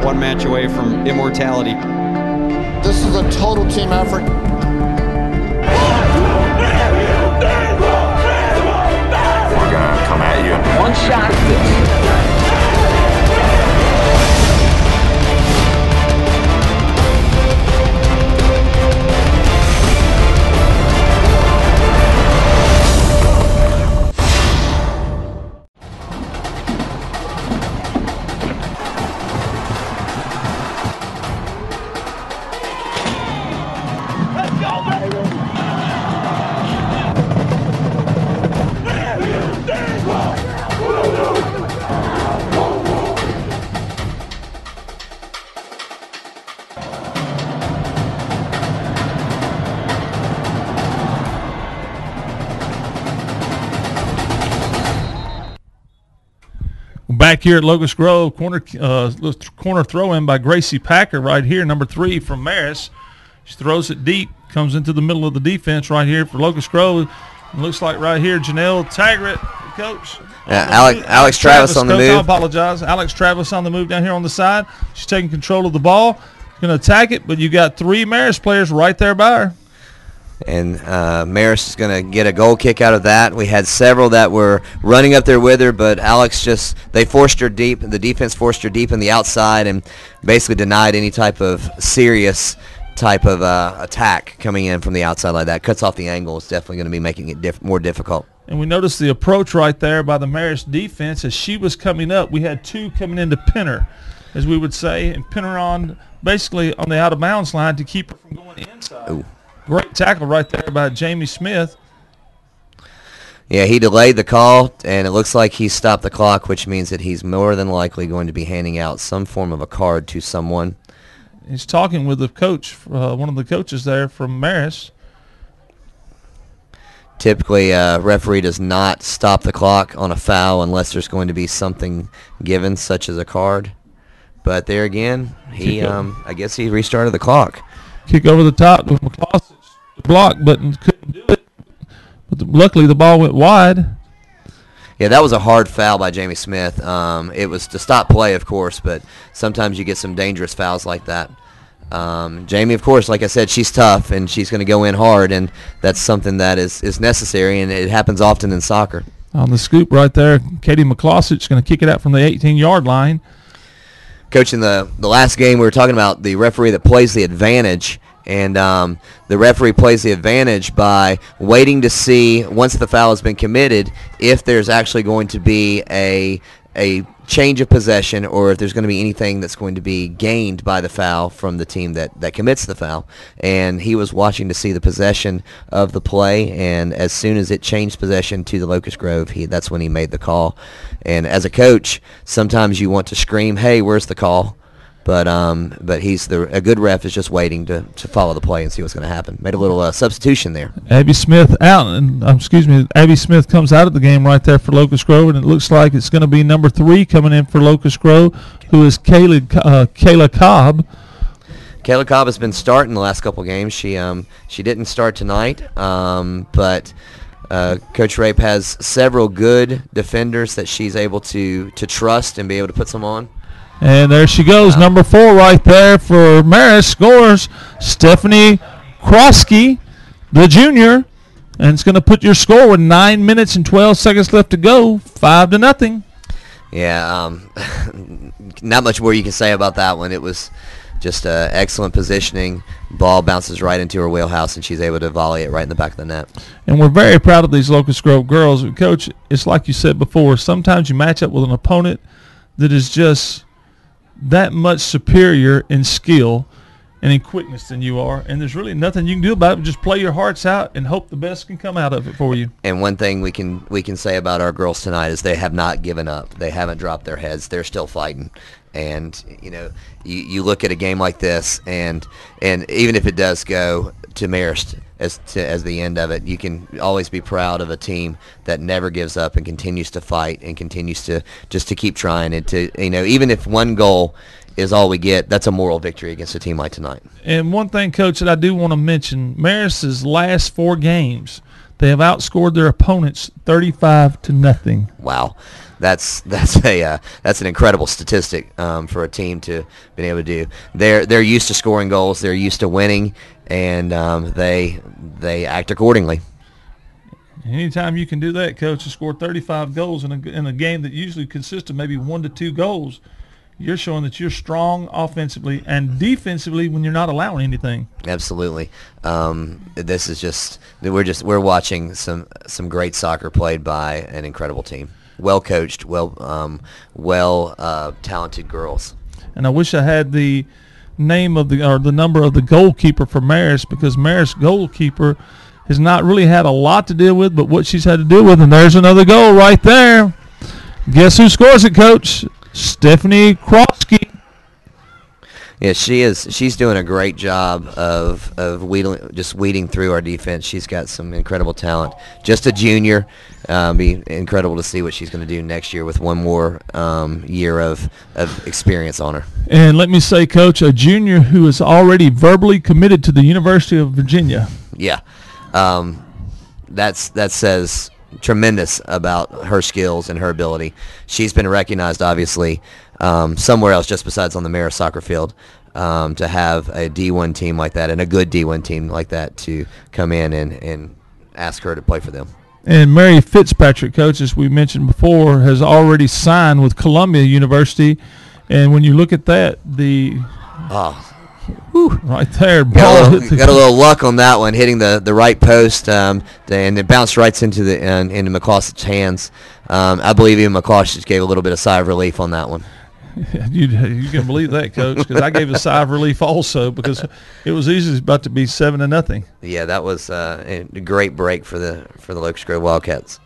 One match away from immortality. This is a total team effort. We're going to come at you. One shot at this. Back here at Locust Grove, corner throw-in by Gracie Packer right here, number 3 from Marist. She throws it deep, comes into the middle of the defense right here for Locust Grove. It looks like right here, Janelle Taggart, coach. Alex Travis on the move. I apologize. Alex Travis on the move down here on the side. She's taking control of the ball. Going to attack it, but you got 3 Marist players right there by her. And Marist is going to get a goal kick out of that. We had several that were running up there with her, but Alex they forced her deep. The defense forced her deep in the outside and basically denied any type of serious type of attack coming in from the outside like that. Cuts off the angle. It's definitely going to be making it more difficult. And we noticed the approach right there by the Marist defense as she was coming up. We had 2 coming in to pin her, as we would say, and pin her on basically on the out-of-bounds line to keep her from going inside. Ooh. Great tackle right there by Jamie Smith. Yeah, he delayed the call, and it looks like he stopped the clock, which means that he's more than likely going to be handing out some form of a card to someone. He's talking with the coach, one of the coaches there from Marist. Typically, a referee does not stop the clock on a foul unless there's going to be something given, such as a card. But there again, I guess he restarted the clock. Kick over the top with McCloskey to block, but couldn't do it. But luckily, the ball went wide. Yeah, that was a hard foul by Jamie Smith. It was to stop play, of course, but sometimes you get some dangerous fouls like that. Jamie, of course, like I said, she's tough, and she's going to go in hard, and that's something that is necessary, and it happens often in soccer. On the scoop right there, Katie McCloskey is going to kick it out from the 18-yard line. Coach, in the last game, we were talking about the referee that plays the advantage, and the referee plays the advantage by waiting to see, once the foul has been committed, if there's actually going to be a change of possession or if there's going to be anything that's going to be gained by the foul from the team that commits the foul. And he was watching to see the possession of the play, and as soon as it changed possession to the Locust Grove, that's when he made the call. And as a coach, sometimes you want to scream, "Hey, where's the call?" But a good ref is just waiting to follow the play and see what's going to happen. Made a little substitution there. Abby Smith Abby Smith comes out of the game right there for Locust Grove, and it looks like it's going to be number 3 coming in for Locust Grove, who is Kayla Cobb. Kayla Cobb has been starting the last couple games. She didn't start tonight, but Coach Rape has several good defenders that she's able to trust and be able to put some on. And there she goes, number 4 right there for Marist. Scores Stephanie Krosky, the junior, and it's going to put your score with 9 minutes and 12 seconds left to go, 5-0. Yeah, not much more you can say about that one. It was just excellent positioning. Ball bounces right into her wheelhouse, and she's able to volley it right in the back of the net. And we're very proud of these Locust Grove girls. Coach, it's like you said before, sometimes you match up with an opponent that is just that much superior in skill and in quickness than you are, and there's really nothing you can do about it. Just play your hearts out and hope the best can come out of it for you. And one thing we can say about our girls tonight is they have not given up. They haven't dropped their heads. They're still fighting. And you look at a game like this, and even if it does go to Marist as the end of it, you can always be proud of a team that never gives up and continues to fight and continues to keep trying, and to even if one goal is all we get, that's a moral victory against a team like tonight. And one thing, Coach, that I do want to mention, Marist's last 4 games, they have outscored their opponents 35-0. Wow. That's an incredible statistic for a team to be able to do. They're used to scoring goals. They're used to winning, and they act accordingly. Anytime you can do that, Coach, to score 35 goals in a game that usually consists of maybe 1 to 2 goals, you're showing that you're strong offensively and defensively when you're not allowing anything. Absolutely. This is just we're watching some great soccer played by an incredible team. Well coached, talented girls. And I wish I had the name of the number of the goalkeeper for Marist, because Marist's goalkeeper has not really had a lot to deal with, but what she's had to deal with. And there's another goal right there. Guess who scores it, Coach? Stephanie Krosky. Yeah, she is. She's doing a great job of weeding through our defense. She's got some incredible talent. Just a junior. Be incredible to see what she's going to do next year with one more year of experience on her. And let me say, Coach, a junior who is already verbally committed to the University of Virginia. Yeah, that says tremendous about her skills and her ability. She's been recognized, obviously, somewhere else just besides on the Marist soccer field, to have a D1 team like that and a good D1 team like that to come in and ask her to play for them. And Mary Fitzpatrick, Coach, as we mentioned before, has already signed with Columbia University. And when you look at that, right there, got a little luck on that one, hitting the right post, and it bounced right into into McCloskey's hands. I believe even McCloskey gave a little bit of sigh of relief on that one. You can believe that, Coach, because I gave a sigh of relief also because it was easily about to be 7-0. Yeah, that was a great break for the Locust Grove Wildcats.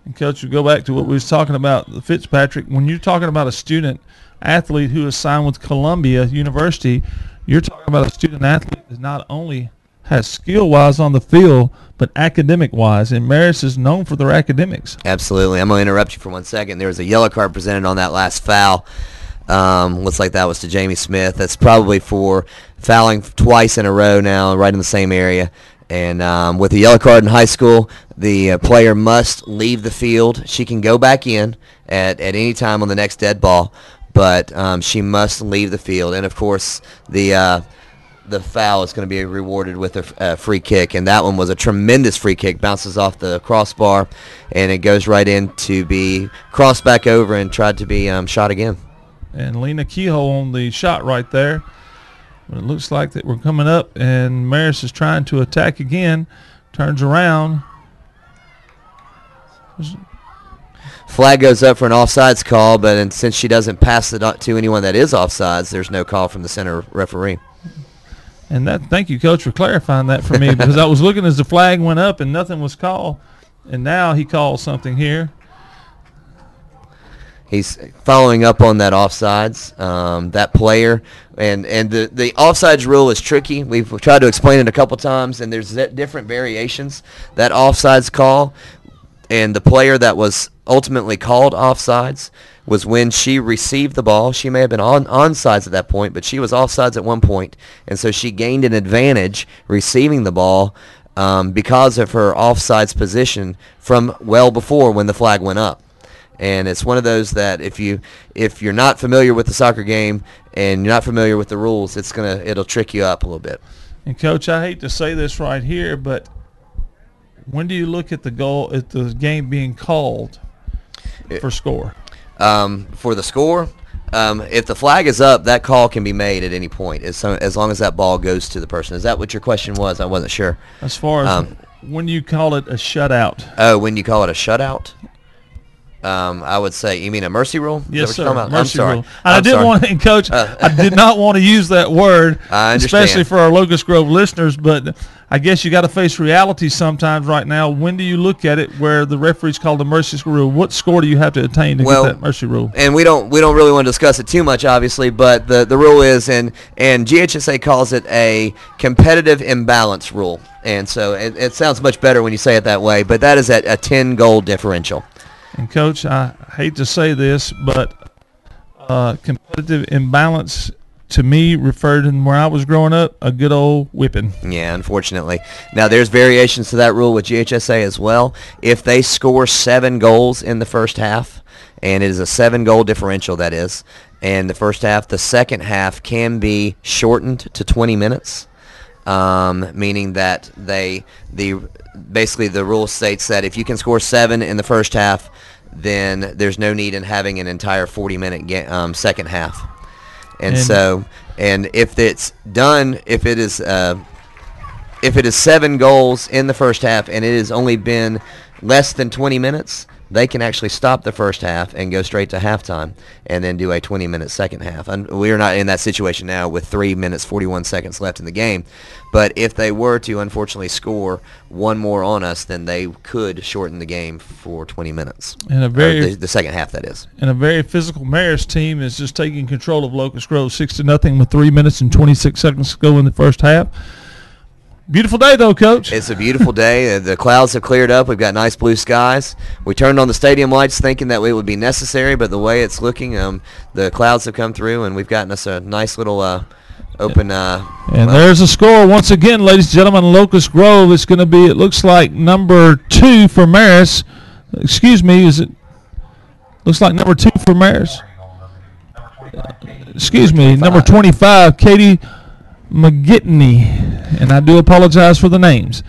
And Coach, we go back to what we was talking about, the Fitzpatrick. When you're talking about a student athlete who is signed with Columbia University, you're talking about a student athlete that not only has skill-wise on the field, but academic-wise, and Marist is known for their academics. Absolutely. I'm going to interrupt you for 1 second. There was a yellow card presented on that last foul. Looks like that was to Jamie Smith. That's probably for fouling twice in a row now, right in the same area. And with a yellow card in high school, the player must leave the field. She can go back in at any time on the next dead ball, but she must leave the field. And, of course, the foul is going to be rewarded with a free kick, and that one was a tremendous free kick. Bounces off the crossbar, and it goes right in to be crossed back over and tried to be shot again. And Lena Kehoe on the shot right there. But it looks like that we're coming up, and Marist is trying to attack again. Turns around. Flag goes up for an offsides call, but since she doesn't pass it to anyone that is offsides, there's no call from the center referee. And thank you, Coach, for clarifying that for me because I was looking as the flag went up and nothing was called, and now he called something here. He's following up on that offsides, that player, and the offsides rule is tricky. We've tried to explain it a couple times, and there's different variations. That offsides call, and the player that was ultimately called offsides was when she received the ball. She may have been onsides at that point, but she was offsides at one point, and so she gained an advantage receiving the ball because of her offsides position from well before when the flag went up. And it's one of those that if you're not familiar with the soccer game and you're not familiar with the rules, it'll trick you up a little bit. And Coach, I hate to say this right here, but when do you look at the game being called for score? For the score, if the flag is up, that call can be made at any point as long as that ball goes to the person. Is that what your question was? I wasn't sure. As far as when you call it a shutout. Oh, when you call it a shutout? I would say, you mean a mercy rule? Yes, sir. Mercy I'm sorry. Rule. I didn't want to, Coach, I did not want to use that word, especially for our Locust Grove listeners, but I guess you got to face reality sometimes right now. When do you look at it where the referees call the mercy rule? What score do you have to attain to get that mercy rule? And we don't really want to discuss it too much, obviously, but the rule is, and GHSA calls it a competitive imbalance rule. And so it sounds much better when you say it that way, but that is at a 10-goal differential. And, Coach, I hate to say this, but competitive imbalance to me referred to where I was growing up, a good old whipping. Yeah, unfortunately. Now, there's variations to that rule with GHSA as well. If they score 7 goals in the first half, and it is a 7-goal differential, that is, and the first half, the second half can be shortened to 20 minutes, meaning that basically the rule states that if you can score 7 in the first half, then there's no need in having an entire 40-minute second half. And so, if it's done, if it is 7 goals in the first half and it has only been less than 20 minutes, they can actually stop the first half and go straight to halftime and then do a 20-minute second half. And we are not in that situation now with 3 minutes, 41 seconds left in the game. But if they were to unfortunately score one more on us, then they could shorten the game for 20 minutes. And the second half, that is. And a very physical Marist team is just taking control of Locust Grove 6-0 with 3 minutes and 26 seconds to go in the first half. Beautiful day, though, Coach. It's a beautiful day. The clouds have cleared up. We've got nice blue skies. We turned on the stadium lights thinking that it would be necessary, but the way it's looking, the clouds have come through, and we've gotten us a nice little open. And there's a score once again, ladies and gentlemen. Locust Grove. It's going to be, it looks like, number 2 for Marist. Excuse me, looks like number 2 for Marist. Excuse me, number 25, Katie McGitney. And I do apologize for the names.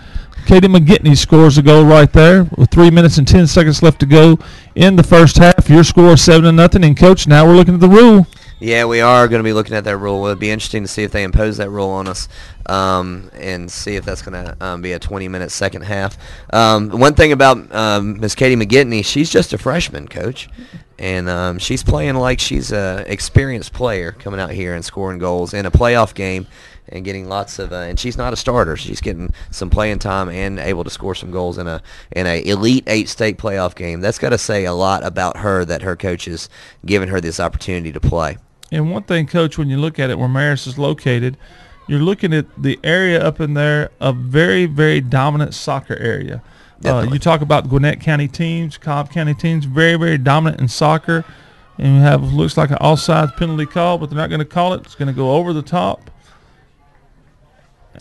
Katie McGitney scores a goal right there with 3 minutes and 10 seconds left to go in the first half. Your score 7-0. And, Coach, now we're looking at the rule. Yeah, we are going to be looking at that rule. It'll be interesting to see if they impose that rule on us and see if that's going to be a 20-minute second half. One thing about Miss Katie McGitney, she's just a freshman, Coach. And she's playing like she's an experienced player coming out here and scoring goals in a playoff game and getting lots of and she's not a starter. She's getting some playing time and able to score some goals in a Elite 8 state playoff game. That's got to say a lot about her, that her coach is giving her this opportunity to play. And one thing, Coach, when you look at it where Marist is located, you're looking at the area up in there, a very, very dominant soccer area. You talk about Gwinnett County teams, Cobb County teams, very, very dominant in soccer. And we have, looks like an offside penalty call, but they're not going to call it. It's going to go over the top.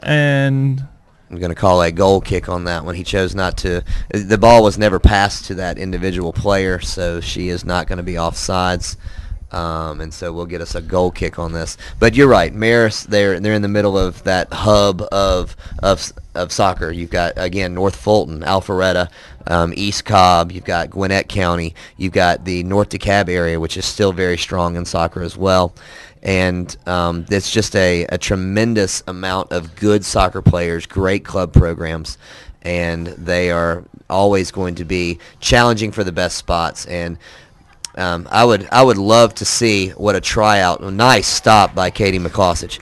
And I'm going to call a goal kick on that one. He chose not to. The ball was never passed to that individual player, so she is not going to be offsides. And so we'll get us a goal kick on this. But you're right, Marist, they're in the middle of that hub of soccer. You've got, again, North Fulton, Alpharetta, East Cobb. You've got Gwinnett County. You've got the North DeKalb area, which is still very strong in soccer as well. And it's just a tremendous amount of good soccer players, great club programs, and they are always going to be challenging for the best spots. And I would love to see what a tryout. Nice stop by Katie McCloskich.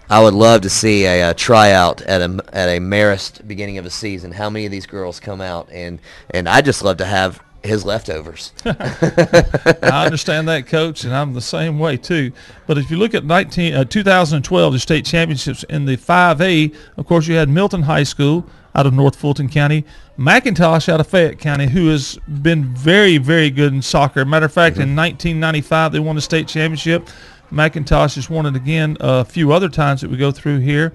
I would love to see a tryout at a Marist beginning of a season. How many of these girls come out, and I just love to have his leftovers. I understand that, Coach, and I'm the same way too. But if you look at 2012, the state championships in the 5A, of course you had Milton High School out of North Fulton County, McIntosh out of Fayette County, who has been very, very good in soccer. Matter of fact, in 1995 they won the state championship. McIntosh has won it again a few other times that we go through here.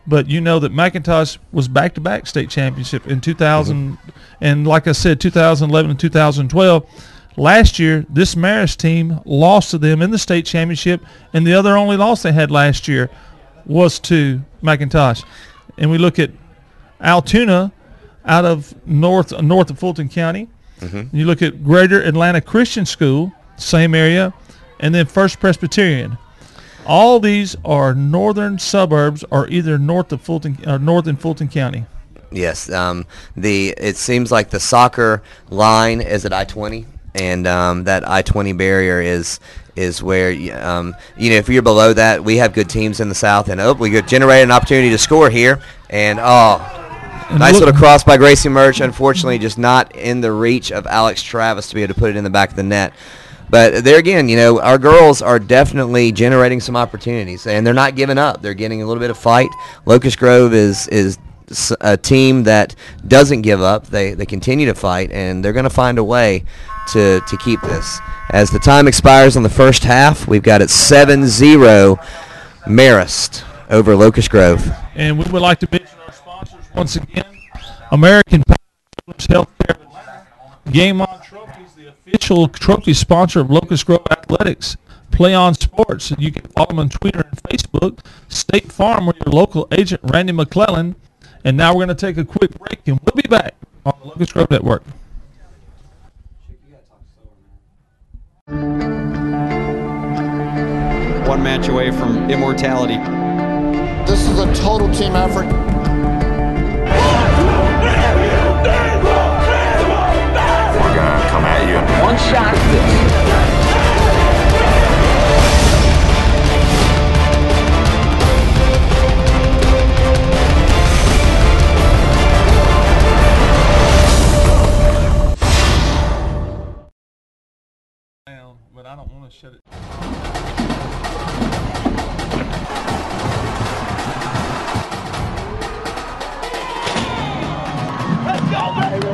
But you know that McIntosh was back-to-back state championship in 2000, and like I said, 2011 and 2012. Last year, this Marist team lost to them in the state championship, and the other only loss they had last year was to McIntosh. And we look at Altoona out of north of Fulton County. You look at Greater Atlanta Christian School, same area, and then First Presbyterian. All these are northern suburbs, or either north of Fulton or north in Fulton County. Yes, it seems like the soccer line is at I-20, and that I-20 barrier is where if you're below that, we have good teams in the south, and we could generate an opportunity to score here, and nice little cross by Gracie Murch. Unfortunately, just not in the reach of Alex Travis to be able to put it in the back of the net. But there again, our girls are definitely generating some opportunities, and they're not giving up. They're getting a little bit of fight. Locust Grove is a team that doesn't give up. They continue to fight, and they're going to find a way to keep this. As the time expires on the first half, we've got it 7-0 Marist over Locust Grove. And we would like to mention our sponsors once again. American Healthcare Atlanta, Game On Trophies, the official trophy sponsor of Locust Grove Athletics. Play On Sports. You can follow them on Twitter and Facebook. State Farm with your local agent, Randy McClellan. And now we're going to take a quick break, and we'll be back on the Locust Grove Network. One match away from immortality. This is a total team effort. One shot. But I don't want to shut it. Let's go, baby!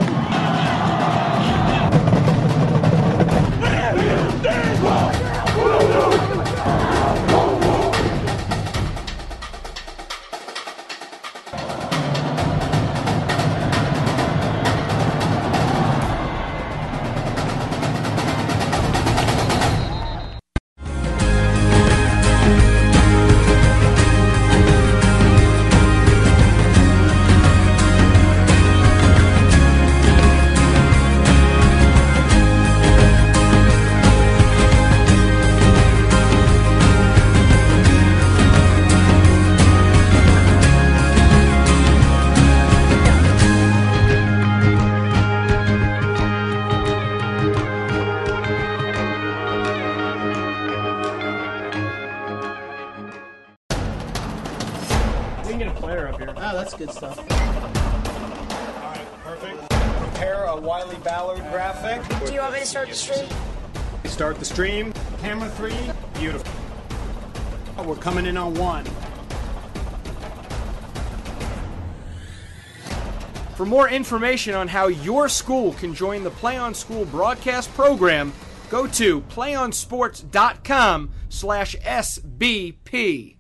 We can get a player up here. Oh, that's good stuff. All right, perfect. Prepare a Wiley Ballard graphic. Do you want me to start the stream? Start the stream. Camera 3. Beautiful. We're coming in on 1. For more information on how your school can join the Play on School broadcast program, go to playonsports.com/SBP.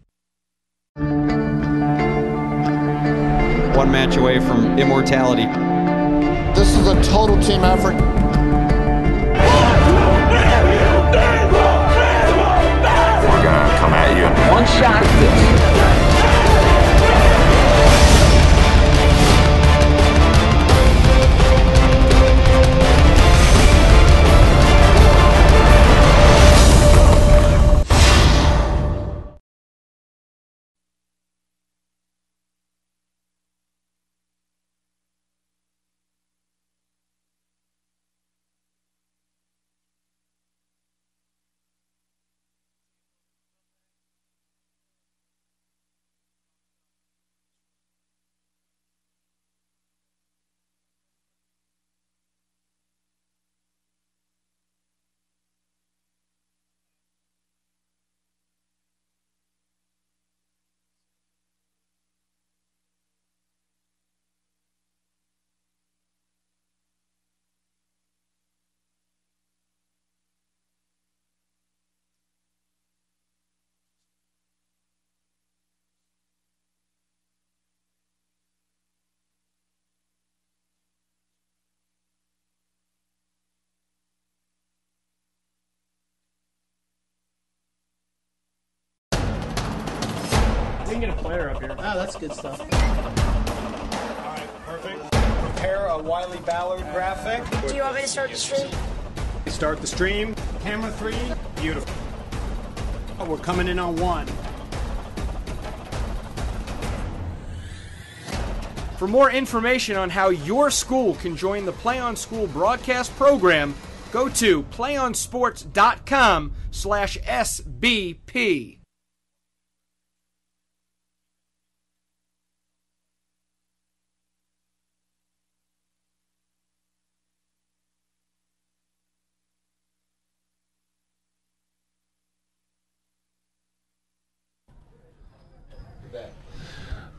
One match away from immortality. This is a total team effort. We're gonna come at you. One shot. We can get a player up here. Oh, that's good stuff. All right, perfect. Prepare a Wiley Ballard graphic. Do you want me to start the stream? Start the stream. Camera 3. Beautiful. We're coming in on 1. For more information on how your school can join the Play on School broadcast program, go to playonsports.com/SBP.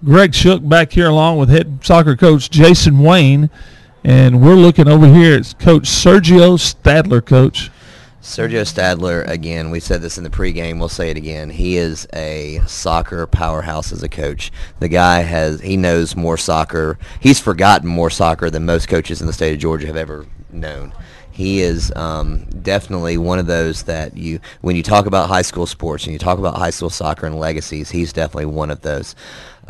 Greg Shook back here along with head soccer coach Jason Wayne, and we're looking over here at Coach Sergio Stadler, Coach. Sergio Stadler, again, we said this in the pregame, we'll say it again. He is a soccer powerhouse as a coach. The guy he knows more soccer. He's forgotten more soccer than most coaches in the state of Georgia have ever known. He is definitely one of those that when you talk about high school sports and you talk about high school soccer and legacies, he's definitely one of those.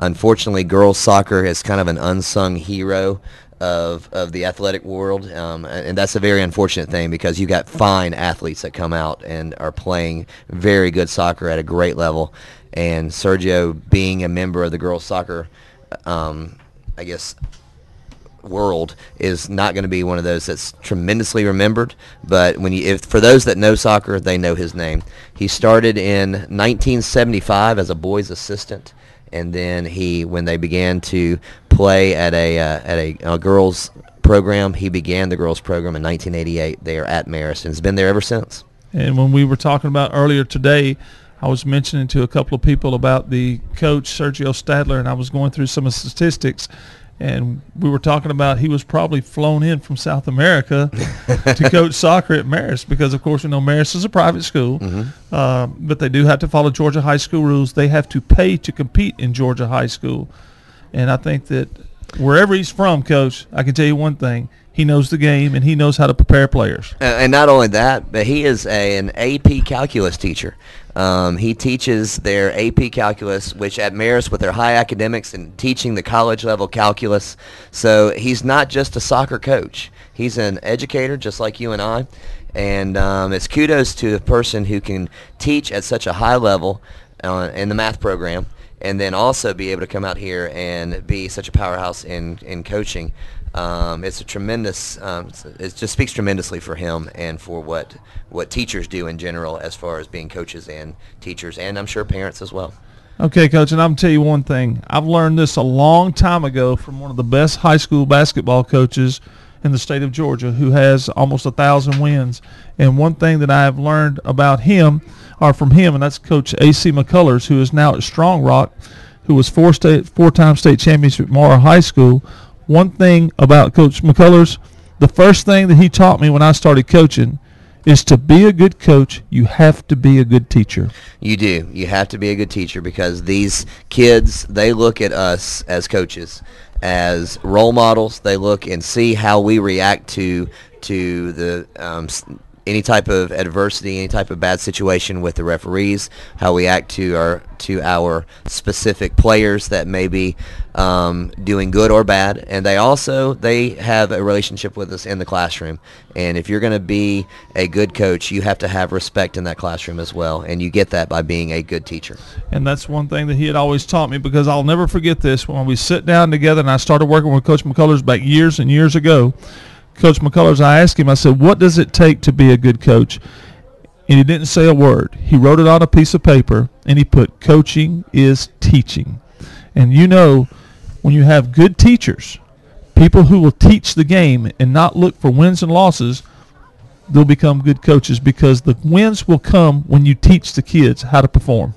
Unfortunately, girls soccer is kind of an unsung hero of the athletic world, and that's a very unfortunate thing because you got fine athletes that come out and are playing very good soccer at a great level. And Sergio, being a member of the girls soccer, I guess world is not going to be one of those that's tremendously remembered. But for those that know soccer, they know his name. He started in 1975 as a boys' assistant, and then when they began to play at a girls' program, he began the girls' program in 1988. They are at Marist and has been there ever since. And when we were talking about earlier today, I was mentioning to a couple of people about the coach, Sergio Stadler, and I was going through some of the statistics, and we were talking about he was probably flown in from South America to coach soccer at Marist because, of course, we know Marist is a private school, but they do have to follow Georgia high school rules. They have to pay to compete in Georgia high school. And I think that wherever he's from, Coach, I can tell you one thing. He knows the game, and he knows how to prepare players. And not only that, but he is an AP calculus teacher. He teaches their AP calculus, which at Marist with their high academics and teaching the college-level calculus. So he's not just a soccer coach. He's an educator just like you and I. And it's kudos to the person who can teach at such a high level in the math program, and then also be able to come out here and be such a powerhouse in coaching. It's a tremendous. It just speaks tremendously for him and for what teachers do in general, as far as being coaches and teachers, and I'm sure parents as well. Okay, Coach, and I'm going to tell you one thing. I've learned this a long time ago from one of the best high school basketball coaches in the state of Georgia, who has almost 1,000 wins. And one thing that I have learned about him, or from him, and that's Coach A.C. McCullers, who is now at Strong Rock, who was four-time state championship at Mara High School. One thing about Coach McCullers, the first thing that he taught me when I started coaching is to be a good coach, you have to be a good teacher. You do. You have to be a good teacher because these kids, they look at us as coaches as role models. They look and see how we react to the any type of adversity, any type of bad situation with the referees, how we act to our specific players that may be doing good or bad, and they have a relationship with us in the classroom. And if you're going to be a good coach, you have to have respect in that classroom as well, and you get that by being a good teacher. And that's one thing that he had always taught me, because I'll never forget this. When we sit down together, and I started working with Coach McCullers back years and years ago, Coach McCullers, I asked him, I said, what does it take to be a good coach? And he didn't say a word. He wrote it on a piece of paper, and he put, coaching is teaching. And you know, when you have good teachers, people who will teach the game and not look for wins and losses, they'll become good coaches, because the wins will come when you teach the kids how to perform.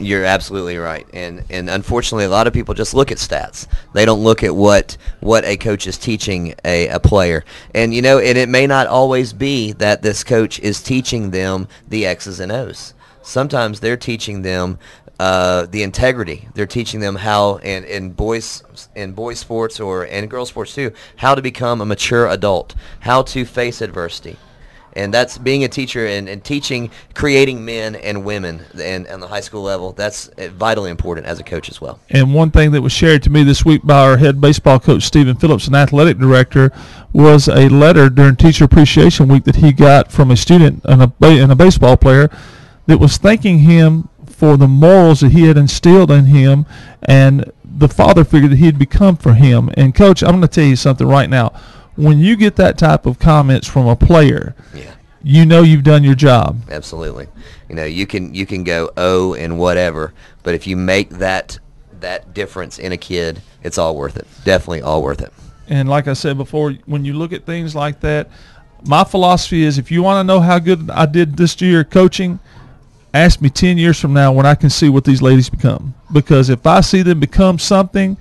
You're absolutely right, and unfortunately, a lot of people just look at stats. They don't look at what a coach is teaching a player, and and it may not always be that this coach is teaching them the X's and O's. Sometimes they're teaching them the integrity. They're teaching them how, in boys sports or in girls sports too, how to become a mature adult, how to face adversity. And that's being a teacher and teaching, creating men and women and on the high school level. That's vitally important as a coach as well. And one thing that was shared to me this week by our head baseball coach, Stephen Phillips, an athletic director, was a letter during Teacher Appreciation Week that he got from a student and a baseball player that was thanking him for the morals that he had instilled in him and the father figure that he had become for him. And, Coach, I'm going to tell you something right now. When you get that type of comments from a player, you know you've done your job. Absolutely. You can go and whatever, but if you make that difference in a kid, it's all worth it. Definitely all worth it. And like I said before, when you look at things like that, my philosophy is, if you want to know how good I did this year coaching, ask me 10 years from now when I can see what these ladies become. Because if I see them become something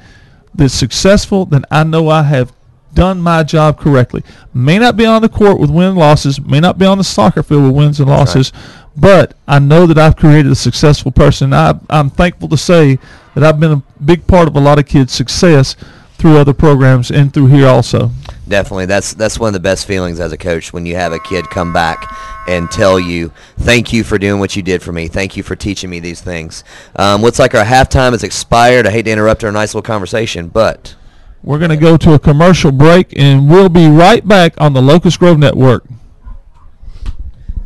that's successful, then I know I have done my job correctly. May not be on the court with wins and losses, may not be on the soccer field with wins and losses, but I know that I've created a successful person. I'm thankful to say that I've been a big part of a lot of kids' success through other programs and through here also. Definitely. That's one of the best feelings as a coach, when you have a kid come back and tell you, thank you for doing what you did for me. Thank you for teaching me these things. Looks like our halftime has expired. I hate to interrupt our nice little conversation, but we're going to go to a commercial break, and we'll be right back on the Locust Grove Network.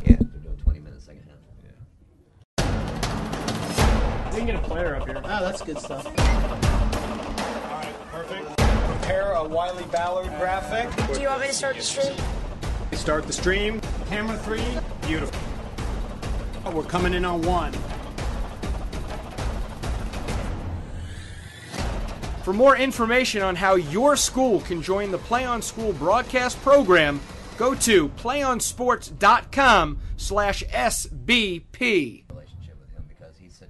Yeah, they're doing 20 minutes second half. We can get a player up here. Oh, that's good stuff. All right, perfect. prepare a Wiley Ballard graphic. Do you want me to start the stream? Start the stream. Camera 3. Beautiful. We're coming in on 1. For more information on how your school can join the Play on School broadcast program, go to playonsports.com/SBP. Relationship with him because he's such.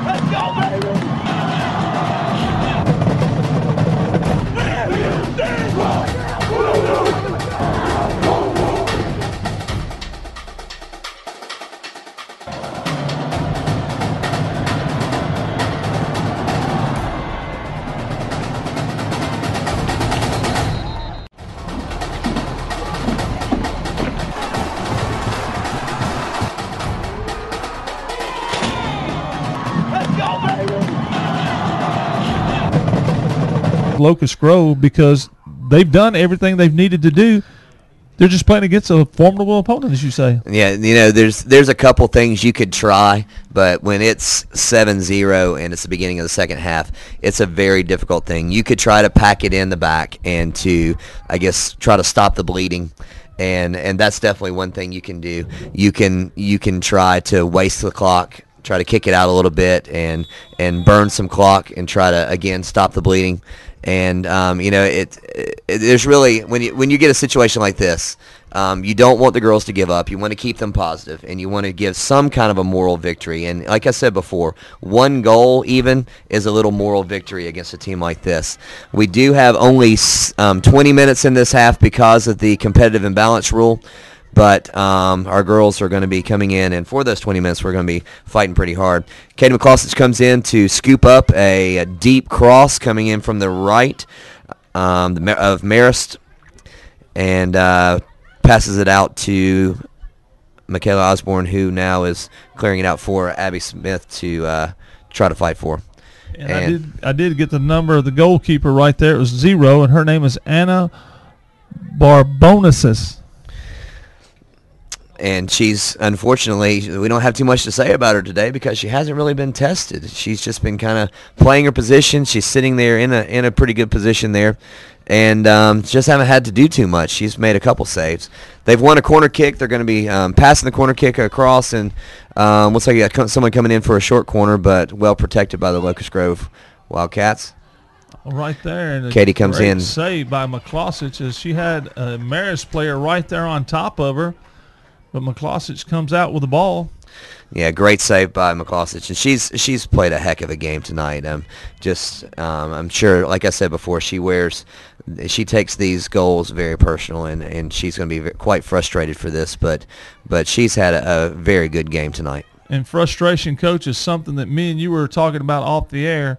Let's go, baby! Locust Grove, because they've done everything they've needed to do. They're just playing against a formidable opponent, as you say. Yeah, there's a couple things you could try, but when it's 7-0 and it's the beginning of the second half, it's a very difficult thing. You could try to pack it in the back and to, I guess, try to stop the bleeding. And that's definitely one thing you can do. You can try to waste the clock, try to kick it out a little bit and burn some clock and try to, again, stop the bleeding. And there's really, when you get a situation like this, you don't want the girls to give up. You want to keep them positive, and you want to give some kind of a moral victory. And like I said before, one goal even is a little moral victory against a team like this. We do have only 20 minutes in this half because of the competitive imbalance rule. But our girls are going to be coming in, and for those 20 minutes, we're going to be fighting pretty hard. Katie McCloskich comes in to scoop up a deep cross coming in from the right of Marist, and passes it out to Michaela Osborne, who now is clearing it out for Abby Smith to try to fight for. And I did get the number of the goalkeeper right there. It was 0, and her name is Anna Barbonesis. And she's, unfortunately, we don't have too much to say about her today because she hasn't really been tested. She's just been kind of playing her position. She's sitting there in a pretty good position there, and just haven't had to do too much. She's made a couple saves. They've won a corner kick. They're going to be passing the corner kick across, and looks like you got someone coming in for a short corner, but well protected by the Locust Grove Wildcats. Right there. And Katie comes in. Save by McCloskich, as she had a Marist player right there on top of her. But McCloskich comes out with the ball. Yeah, great save by McCloskich, and she's played a heck of a game tonight. I'm sure, like I said before, she takes these goals very personal, and she's going to be quite frustrated for this. But she's had a very good game tonight. And frustration, Coach, is something that me and you were talking about off the air.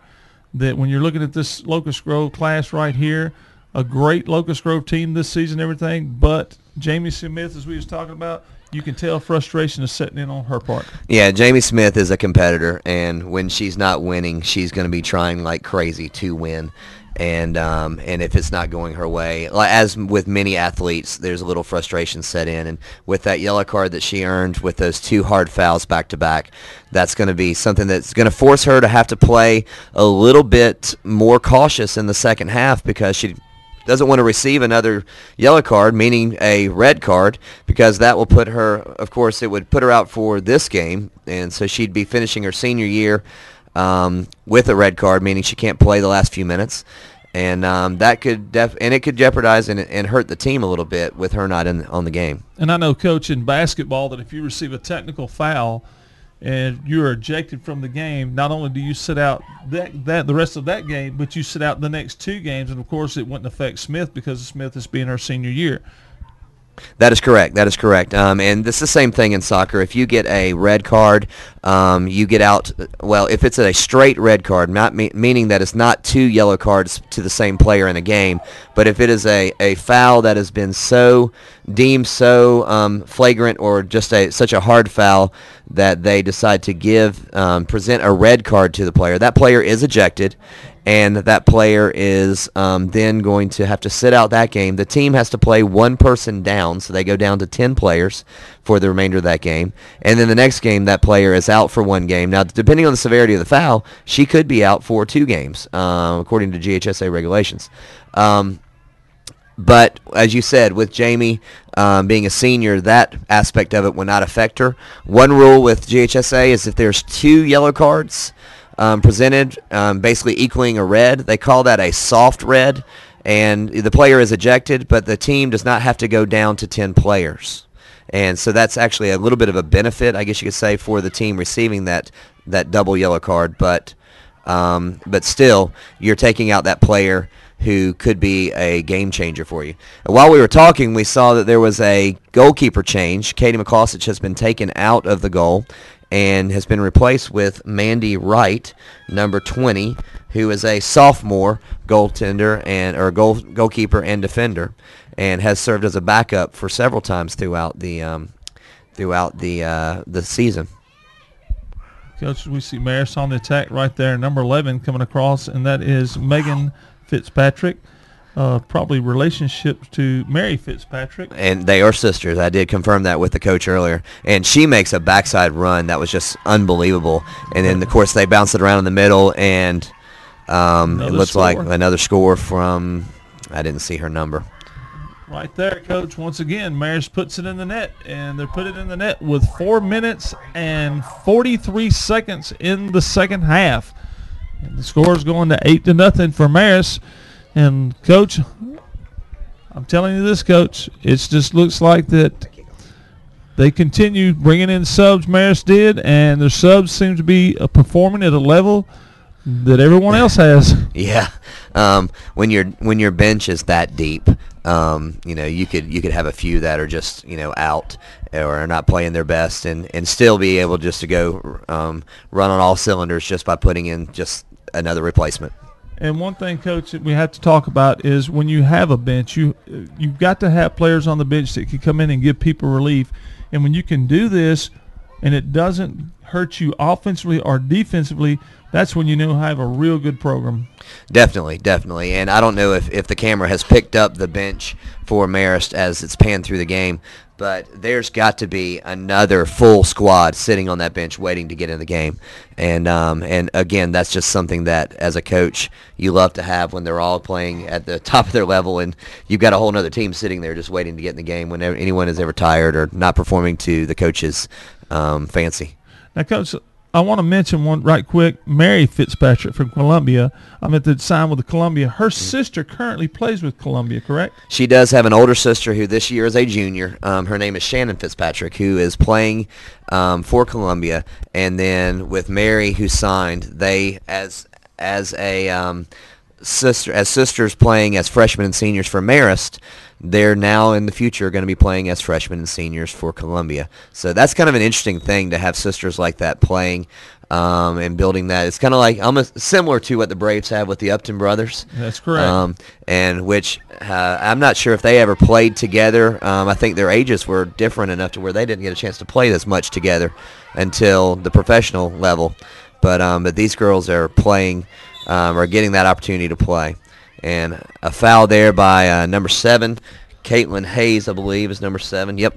That when you're looking at this Locust Grove class right here, a great Locust Grove team this season, everything, but Jamie Smith, as we was talking about, you can tell frustration is setting in on her part. Yeah, Jamie Smith is a competitor, and when she's not winning, she's going to be trying like crazy to win. And if it's not going her way, as with many athletes, there's a little frustration set in. And with that yellow card that she earned with those 2 hard fouls back to back, that's going to be something that's going to force her to have to play a little bit more cautious in the second half because she doesn't want to receive another yellow card, meaning a red card, because that will put her, of course, it would put her out for this game, and so she'd be finishing her senior year with a red card, meaning she can't play the last few minutes, and that could it could jeopardize and hurt the team a little bit with her not on the game. And I know, Coach, in basketball that if you receive a technical foul and you're ejected from the game, not only do you sit out the rest of that game, but you sit out the next 2 games, and of course it wouldn't affect Smith because Smith is being her senior year. That is correct. And it's the same thing in soccer. If you get a red card, you get out. Well, if it's a straight red card, not meaning that it's not 2 yellow cards to the same player in a game, but if it is a foul that has been deemed so flagrant or just such a hard foul that they decide to present a red card to the player, that player is ejected. and that player is then going to have to sit out that game. The team has to play one person down, so they go down to 10 players for the remainder of that game. And then the next game, that player is out for one game. Now, depending on the severity of the foul, she could be out for 2 games, according to GHSA regulations. But as you said, with Jamie being a senior, that aspect of it will not affect her. One rule with GHSA is if there's 2 yellow cards presented, basically equaling a red, they call that a soft red, and the player is ejected, but the team does not have to go down to 10 players. And so that's actually a little bit of a benefit, I guess you could say, for the team receiving that double yellow card. But still, you're taking out that player who could be a game changer for you. And while we were talking, we saw that there was a goalkeeper change. Katie McCloskich has been taken out of the goal and has been replaced with Mandy Wright, number 20, who is a sophomore goaltender or goalkeeper and defender, and has served as a backup for several times throughout the season. Coach, we see Marist on the attack right there, number 11 coming across, and that is Megan Fitzpatrick, probably relationship to Mary Fitzpatrick. And they are sisters. I did confirm that with the coach earlier. And she makes a backside run that was just unbelievable. And then, of course, they bounce it around in the middle, and it looks like another score from, I didn't see her number. Right there, Coach. Once again, Marist puts it in the net, and they put it in the net with 4 minutes and 43 seconds in the second half. And the score is going to 8-0 for Marist. And, Coach, I'm telling you this, Coach, it just looks like that they continue bringing in subs, Marist did, and their subs seem to be performing at a level that everyone else has. Yeah. When your bench is that deep, you could have a few that are just, out or are not playing their best and still be able just to go run on all cylinders just by putting in just another replacement. And one thing, Coach, that we have to talk about is when you have a bench, you've got to have players on the bench that can come in and give people relief. And when you can do this and it doesn't hurt you offensively or defensively, that's when you know have a real good program. Definitely. And I don't know if the camera has picked up the bench for Marist as it's panned through the game, but there's got to be another full squad sitting on that bench waiting to get in the game. And again, that's just something that, as a coach, you love to have when they're all playing at the top of their level, and you've got a whole other team sitting there just waiting to get in the game whenever anyone is ever tired or not performing to the coach's fancy. Now, Coach, I want to mention one right quick. Mary Fitzpatrick from Columbia. I'm at the sign with the Columbia. Her sister currently plays with Columbia, correct? She does have an older sister who this year is a junior. Her name is Shannon Fitzpatrick, who is playing for Columbia. And then with Mary, who signed, they as sisters playing as freshmen and seniors for Marist, they're now in the future going to be playing as freshmen and seniors for Columbia. So that's kind of an interesting thing to have sisters like that playing and building that. It's kind of like almost similar to what the Braves have with the Upton brothers. That's correct. And which I'm not sure if they ever played together. I think their ages were different enough to where they didn't get a chance to play this much together until the professional level. But these girls are playing, are getting that opportunity to play. And a foul there by number 7, Caitlin Hayes, I believe, is number 7. Yep.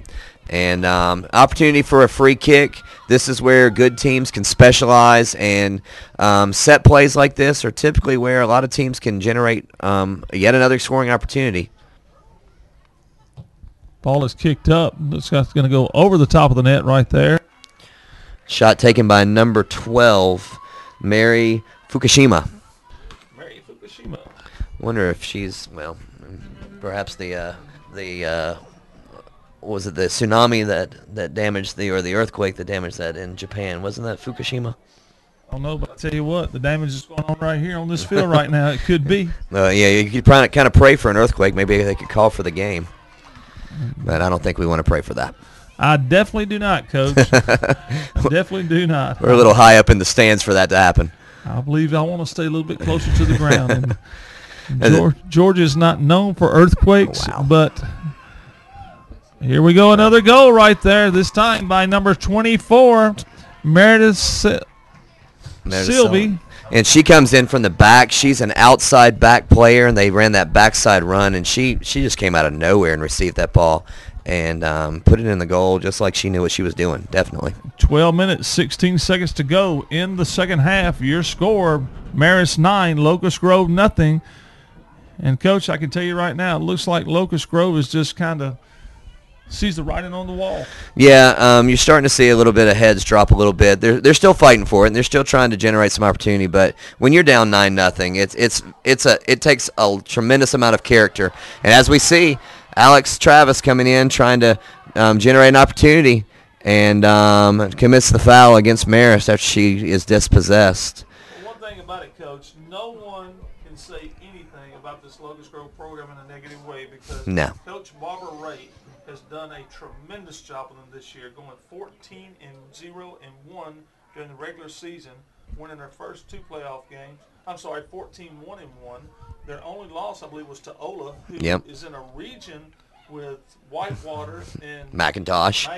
And opportunity for a free kick. This is where good teams can specialize, and set plays like this are typically where a lot of teams can generate yet another scoring opportunity. Ball is kicked up. Looks like it's going to go over the top of the net right there. Shot taken by number 12, Mary Fukushima. Wonder if she's, well, perhaps the was it the tsunami that damaged or the earthquake that damaged that in Japan? Wasn't that Fukushima? I don't know, but I tell you what, the damage is going on right here on this field right now. It could be. Yeah, you could probably kind of pray for an earthquake. Maybe they could call for the game, but I don't think we want to pray for that. I definitely do not, Coach. I definitely do not. We're a little high up in the stands for that to happen. I believe I want to stay a little bit closer to the ground. And Georgia is not known for earthquakes, but here we go, another goal right there, this time by number 24, Meredith Sylvie. And she comes in from the back. She's an outside back player, and they ran that backside run, and she just came out of nowhere and received that ball and put it in the goal just like she knew what she was doing, definitely. 12 minutes, 16 seconds to go in the second half. Your score, Marist 9, Locust Grove nothing. And, Coach, I can tell you right now, it looks like Locust Grove is just kind of sees the writing on the wall. Yeah, you're starting to see a little bit of heads drop a little bit. They're still fighting for it, and they're still trying to generate some opportunity. But when you're down 9-0, it takes a tremendous amount of character. And as we see, Alex Travis coming in trying to generate an opportunity and commits the foul against Marist after she is dispossessed. Well, one thing about it, Coach, no one can say anything about this Locust Grove program in a negative way because Coach Barbara Ray has done a tremendous job with them this year, going 14-0-1 during the regular season, winning their first 2 playoff games. 14-1-1. Their only loss, I believe, was to Ola, who is in a region with Whitewater and McIntosh,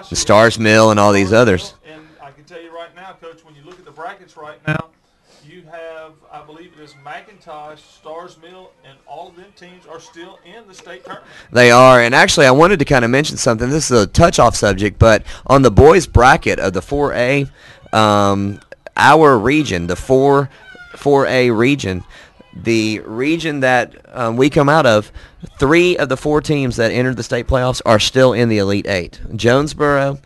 the Stars Mill, and all these others. And I can tell you right now, Coach, when you look at the brackets right now, you have, I believe it is McIntosh, Stars Mill, and all of them teams are still in the state tournament. They are, and actually I wanted to kind of mention something. This is a touch-off subject, but on the boys' bracket of the 4A, our region, the 4A region, the region that we come out of, 3 of the 4 teams that entered the state playoffs are still in the Elite 8. Jonesboro,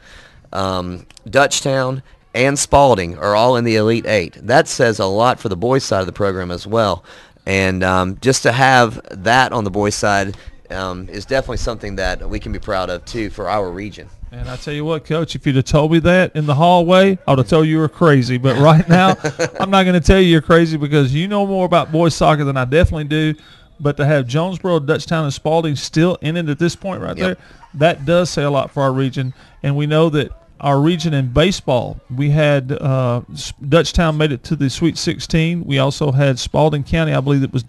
Dutchtown, and Spalding are all in the Elite 8. That says a lot for the boys' side of the program as well. And just to have that on the boys' side is definitely something that we can be proud of, too, for our region. And I tell you what, Coach, if you'd have told me that in the hallway, I would have told you were crazy. But right now, I'm not going to tell you you're crazy because you know more about boys soccer than I definitely do. But to have Jonesboro, Dutchtown, and Spalding still in it at this point right there, that does say a lot for our region. And we know that our region in baseball, we had Dutchtown made it to the Sweet 16. We also had Spalding County, I believe, that was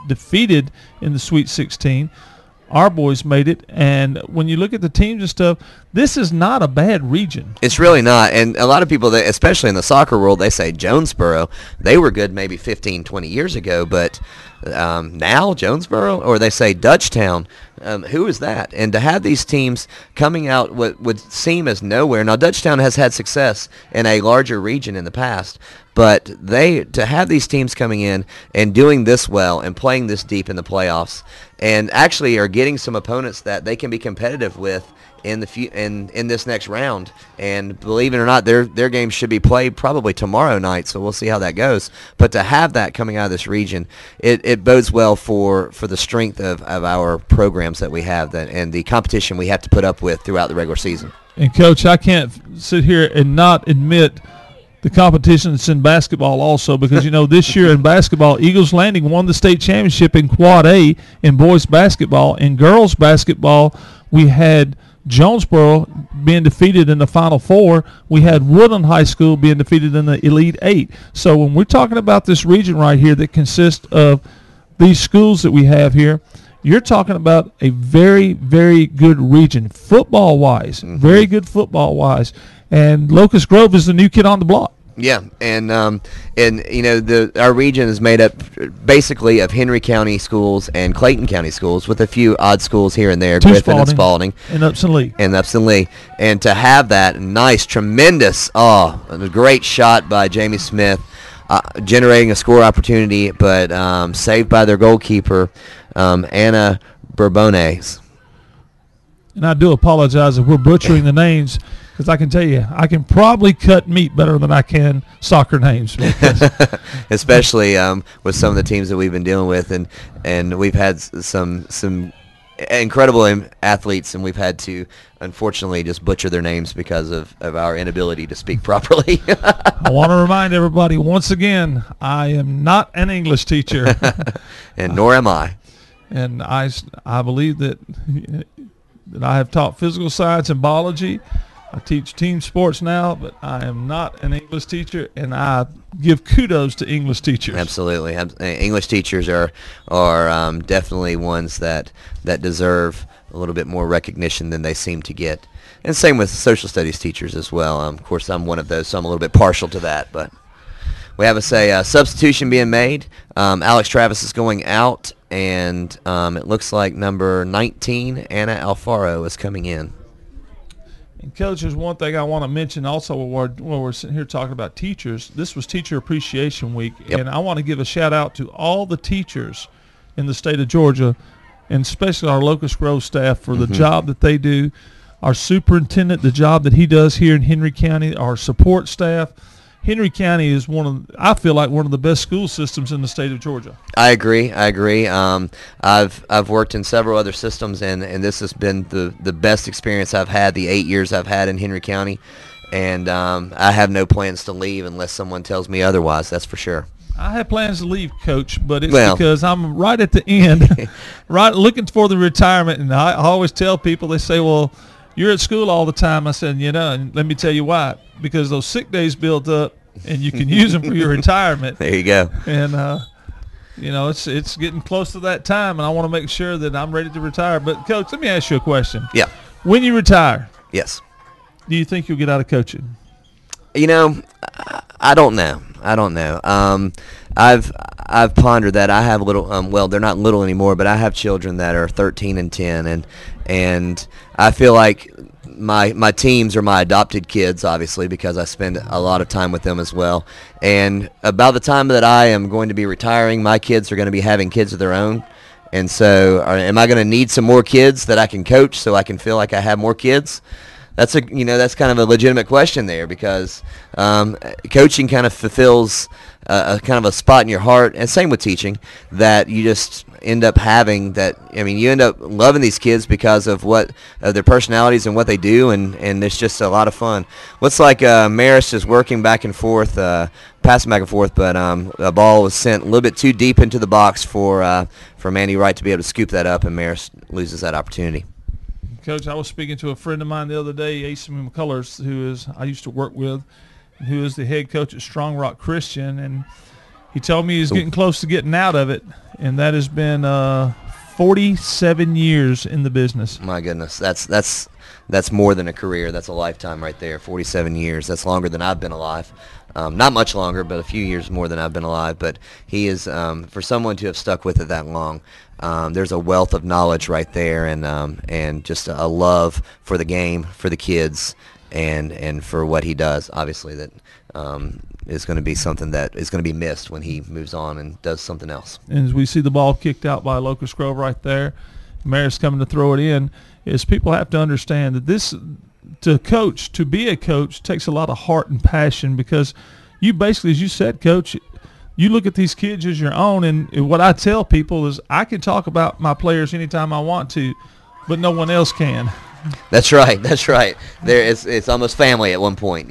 defeated in the Sweet 16. Our boys made it, and when you look at the teams and stuff, this is not a bad region. It's really not, and a lot of people, especially in the soccer world, they say Jonesboro. They were good maybe 15, 20 years ago, but now Jonesboro, or they say Dutchtown, who is that? And to have these teams coming out what would seem as nowhere. Now, Dutchtown has had success in a larger region in the past, but to have these teams coming in and doing this well and playing this deep in the playoffs and actually are getting some opponents that they can be competitive with in this next round. And believe it or not, their games should be played probably tomorrow night, so we'll see how that goes. But to have that coming out of this region, it bodes well for the strength of our programs that we have and the competition we have to put up with throughout the regular season. And, Coach, I can't sit here and not admit the competition that's in basketball also because, you know, this year in basketball, Eagles Landing won the state championship in Quad A in boys basketball. In girls basketball, we had Jonesboro being defeated in the Final Four. We had Woodland High School being defeated in the Elite 8. So when we're talking about this region right here that consists of these schools that we have here, you're talking about a very, very good region football-wise, very good football-wise. And Locust Grove is the new kid on the block. Yeah, and you know our region is made up basically of Henry County schools and Clayton County schools with a few odd schools here and there, Griffin and Spalding, and Upson Lee, and to have that nice, tremendous, a great shot by Jamie Smith, generating a score opportunity, but saved by their goalkeeper, Anna Bourbones. And I do apologize if we're butchering the names. Because I can tell you, I can probably cut meat better than I can soccer names. Especially with some of the teams that we've been dealing with. And we've had some incredible athletes, and we've had to, unfortunately, just butcher their names because of our inability to speak properly. I want to remind everybody, once again, I am not an English teacher. And nor am I. And I believe that I have taught physical science and biology. I teach team sports now, but I am not an English teacher, and I give kudos to English teachers. Absolutely. English teachers are definitely ones that deserve a little bit more recognition than they seem to get. And same with social studies teachers as well. Of course, I'm one of those, so I'm a little bit partial to that. But we have a substitution being made. Alex Travis is going out, and it looks like number 19, Anna Alfaro, is coming in. And Coach, there's one thing I want to mention also while we're sitting here talking about teachers. This was Teacher Appreciation Week, and I want to give a shout-out to all the teachers in the state of Georgia, and especially our Locust Grove staff for the job that they do. Our superintendent, the job that he does here in Henry County, our support staff. Henry County is I feel like one of the best school systems in the state of Georgia. I agree. I've worked in several other systems, and this has been the best experience I've had, the 8 years I've had in Henry County. And I have no plans to leave unless someone tells me otherwise, that's for sure. I have plans to leave, Coach, but it's because I'm right at the end, right looking for the retirement. And I always tell people, they say, well, you're at school all the time. I said, and let me tell you why. Because those sick days build up, and you can use them for your retirement. There you go. And, it's getting close to that time, and I want to make sure that I'm ready to retire. But, Coach, let me ask you a question. Yeah. When you retire, yes, do you think you'll get out of coaching? I don't know. I've pondered that. I have little. They're not little anymore, but I have children that are 13 and 10, and I feel like my teams are my adopted kids, obviously, because I spend a lot of time with them as well. And about the time that I am going to be retiring, my kids are going to be having kids of their own. And so, am I going to need some more kids that I can coach so I can feel like I have more kids? That's that's kind of a legitimate question there, because coaching kind of fulfills a kind of a spot in your heart, and same with teaching, that you just end up having that. You end up loving these kids because of their personalities and what they do, and it's just a lot of fun. Looks like Marist is working back and forth, passing back and forth, but a ball was sent a little bit too deep into the box for Mandy Wright to be able to scoop that up, and Marist loses that opportunity. Coach, I was speaking to a friend of mine the other day, Asa McCullers, I used to work with, who is the head coach at Strong Rock Christian, and he told me he's getting close to getting out of it, and that has been 47 years in the business. My goodness, that's more than a career. That's a lifetime right there. 47 years. That's longer than I've been alive. Not much longer, but a few years more than I've been alive. But he is, for someone to have stuck with it that long, there's a wealth of knowledge right there, and just a love for the game, for the kids, and for what he does. Obviously, that is going to be something that is going to be missed when he moves on and does something else. And as we see the ball kicked out by Locust Grove right there, Marist coming to throw it in, is people have to understand that to be a coach takes a lot of heart and passion, because you basically, as you said, Coach, you look at these kids as your own, and what I tell people is I can talk about my players anytime I want to, but no one else can. That's right. It's almost family at one point,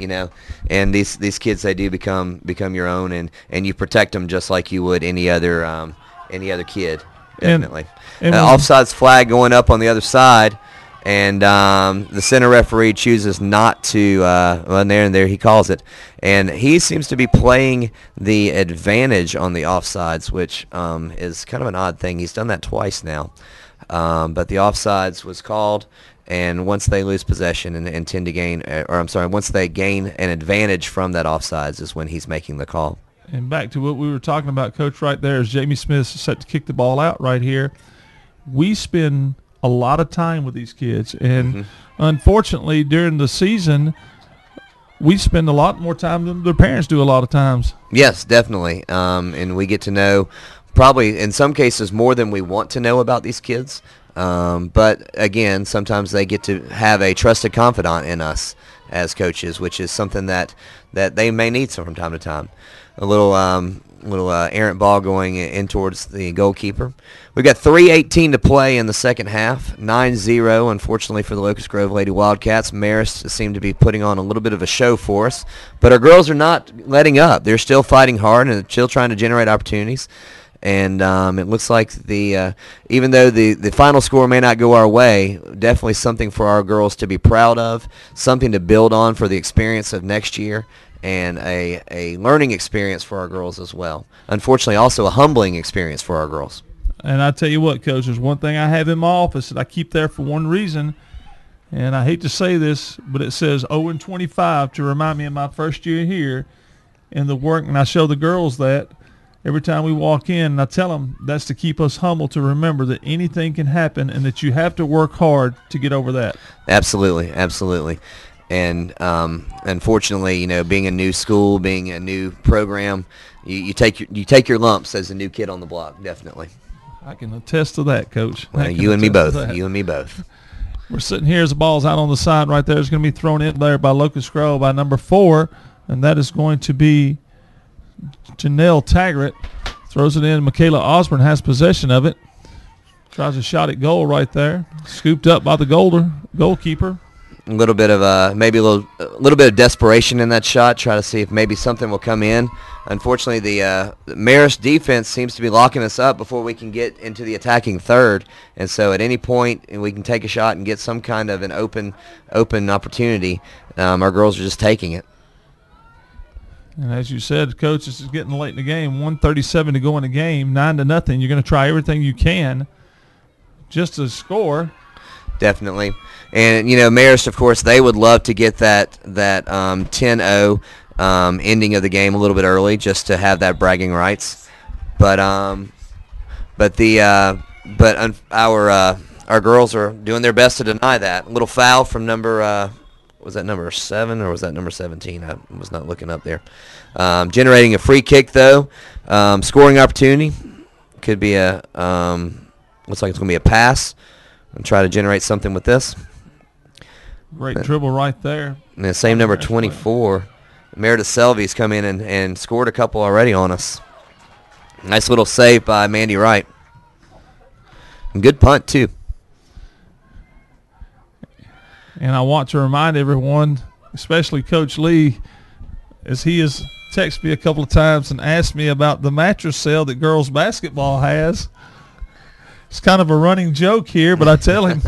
and these kids, they do become your own, and you protect them just like you would any other kid, definitely. And offsides flag going up on the other side, and the center referee chooses not to. There he calls it, and he seems to be playing the advantage on the offsides, which is kind of an odd thing. He's done that twice now, but the offsides was called. And once they lose possession and tend to gain, once they gain an advantage from that offsides is when he's making the call. And back to what we were talking about, Coach, right there, is Jamie Smith set to kick the ball out right here. We spend a lot of time with these kids, and unfortunately during the season, we spend a lot more time than their parents do a lot of times. Yes, definitely. And we get to know probably in some cases more than we want to know about these kids. But again, sometimes they get to have a trusted confidant in us as coaches, which is something that they may need from time to time. A little errant ball going in towards the goalkeeper. We've got 3:18 to play in the second half. 9-0, unfortunately, for the Locust Grove Lady Wildcats. Marist seem to be putting on a little bit of a show for us, but our girls are not letting up. They're still fighting hard and still trying to generate opportunities. And it looks like even though the final score may not go our way, definitely something for our girls to be proud of, something to build on for the experience of next year, and a learning experience for our girls as well. Unfortunately, also a humbling experience for our girls. And I tell you what, Coach, there's one thing I have in my office that I keep there for one reason, and I hate to say this, but it says 0-25 to remind me of my first year here. and the work. And I show the girls that every time we walk in, and I tell them that's to keep us humble, to remember that anything can happen and that you have to work hard to get over that. Absolutely, absolutely. And unfortunately, you know, being a new school, being a new program, you take your lumps as a new kid on the block, definitely. I can attest to that, Coach. Well, you and me both. You and me both. We're sitting here as the ball's out on the side right there. It's going to be thrown in there by Locust Grove by number 4, and that is going to be Janelle Taggart. Throws it in. Michaela Osborne has possession of it. Tries a shot at goal right there. Scooped up by the goalkeeper. A little bit of maybe a little bit of desperation in that shot. Try to see if maybe something will come in. Unfortunately, the Marist defense seems to be locking us up before we can get into the attacking third. And so, at any point, we can take a shot and get some kind of an open opportunity. Our girls are just taking it. And as you said, Coach, this is getting late in the game. 1:37 to go in the game. 9-0. You're going to try everything you can just to score. Definitely. And, you know, Marist, of course, they would love to get that 10-0 ending of the game a little bit early just to have that bragging rights. But our girls are doing their best to deny that. A little foul from was that number 7 or was that number 17? I was not looking up there. Generating a free kick, though. Scoring opportunity. Could be looks like it's going to be a pass. And try to generate something with this. Great dribble right there. And the same number 24, Meredith Selby's come in and scored a couple already on us. Nice little save by Mandy Wright. And good punt, too. And I want to remind everyone, especially Coach Lee, as he has texted me a couple of times and asked me about the mattress sale that girls basketball has. It's kind of a running joke here, but I tell him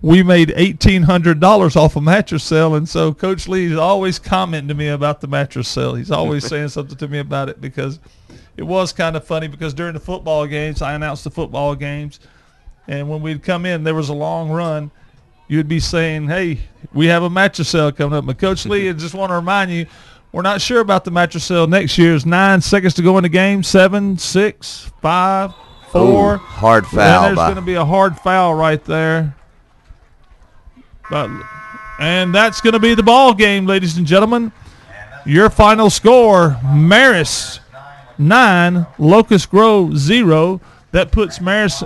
we made $1,800 off a mattress sale, and so Coach Lee is always commenting to me about the mattress sale. He's always saying something to me about it because it was kind of funny because during the football games, I announced the football games, and when we'd come in, there was a long run. You'd be saying, hey, we have a mattress sale coming up. But Coach Lee, I just want to remind you, we're not sure about the mattress sale next year. It's 9 seconds to go in the game, 7, 6, 5, 4. Ooh, hard foul. And there's going to be a hard foul right there. And that's going to be the ball game, ladies and gentlemen. Your final score, Marist 9, Locust Grove 0. That puts Marist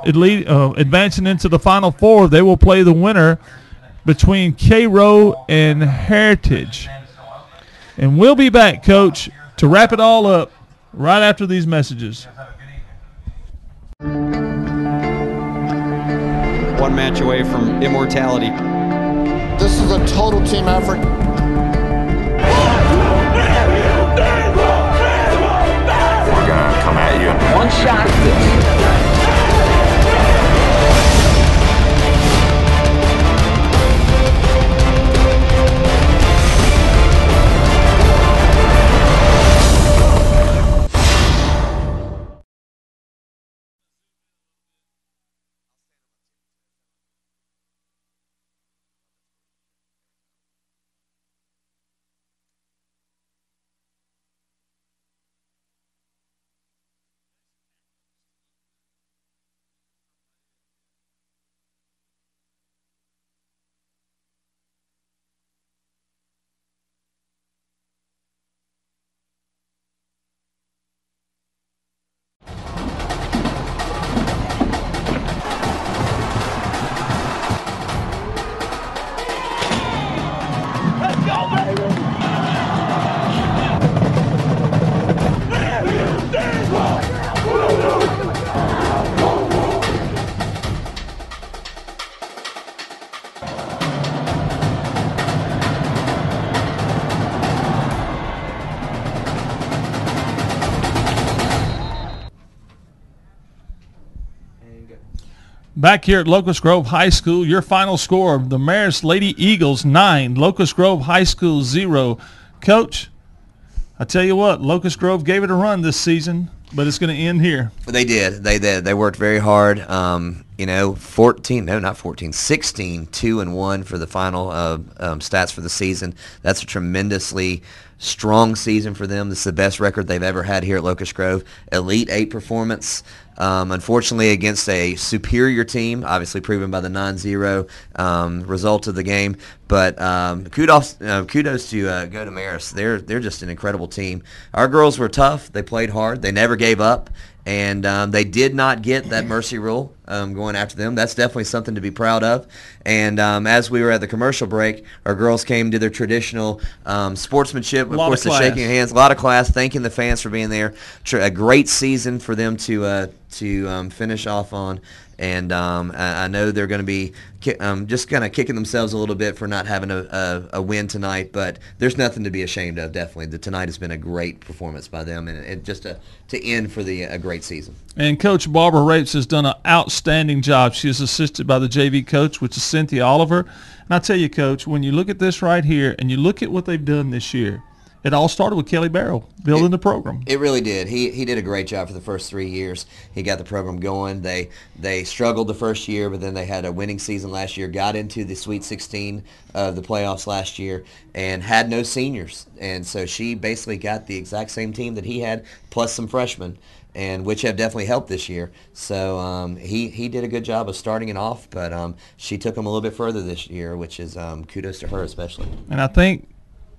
advancing into the Final Four. They will play the winner between Cairo and Heritage. And we'll be back, Coach, to wrap it all up right after these messages. One match away from immortality. This is a total team effort. We're gonna come at you. One shot. Back here at Locust Grove High School, your final score, the Marist Lady Eagles 9, Locust Grove High School 0. Coach, I tell you what, Locust Grove gave it a run this season, but it's going to end here. They did. They worked very hard. 16 2-1 for the final stats for the season. That's a tremendously strong season for them. This is the best record they've ever had here at Locust Grove. Elite 8 performance. Unfortunately, against a superior team, obviously proven by the 9-0 result of the game. But kudos to go to Marist. They're just an incredible team. Our girls were tough. They played hard. They never gave up. And they did not get that mercy rule going after them. That's definitely something to be proud of. And as we were at the commercial break, our girls came to their traditional sportsmanship. Of course, the shaking of hands, a lot of class, thanking the fans for being there. A great season for them to finish off on. And I know they're going to be just kind of kicking themselves a little bit for not having a win tonight, but there's nothing to be ashamed of, definitely. Tonight has been a great performance by them, and just to end for a great season. And Coach Barbara Rapes has done an outstanding job. She is assisted by the JV coach, which is Cynthia Oliver. And I tell you, Coach, when you look at this right here and you look at what they've done this year, it all started with Kelly Barrow building the program. It really did. He did a great job for the first 3 years. He got the program going. They struggled the first year, but then they had a winning season last year, got into the Sweet 16 of the playoffs last year, and had no seniors. And so she basically got the exact same team that he had, plus some freshmen, and which have definitely helped this year. So he did a good job of starting it off, but she took him a little bit further this year, which is kudos to her especially. And I think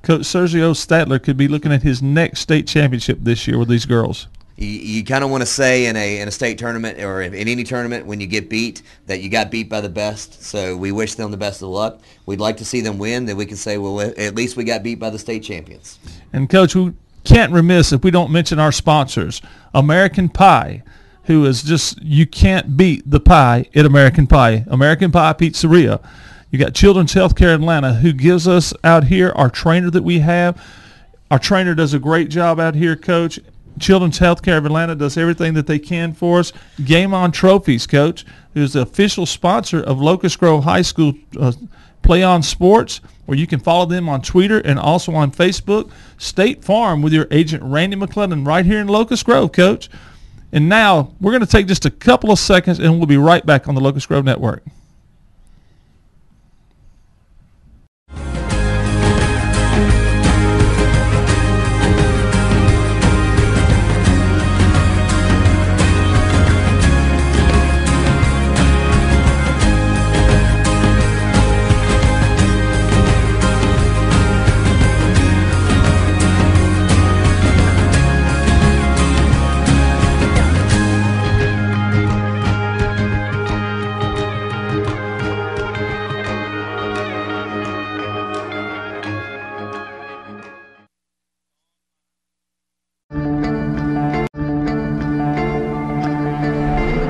Coach Sergio Statler could be looking at his next state championship this year with these girls. You kind of want to say in a state tournament or in any tournament when you get beat that you got beat by the best. So we wish them the best of luck. We'd like to see them win. Then we can say, well, at least we got beat by the state champions. And Coach, we can't remiss if we don't mention our sponsors, American Pie, who is just, you can't beat the pie at American Pie. American Pie Pizzeria. You got Children's Healthcare Atlanta, who gives us out here our trainer that we have. Our trainer does a great job out here, Coach. Children's Healthcare of Atlanta does everything that they can for us. Game On Trophies, Coach, who's the official sponsor of Locust Grove High School Play On Sports, where you can follow them on Twitter and also on Facebook. State Farm with your agent Randy McClellan right here in Locust Grove, Coach. And now we're going to take just a couple of seconds, and we'll be right back on the Locust Grove Network.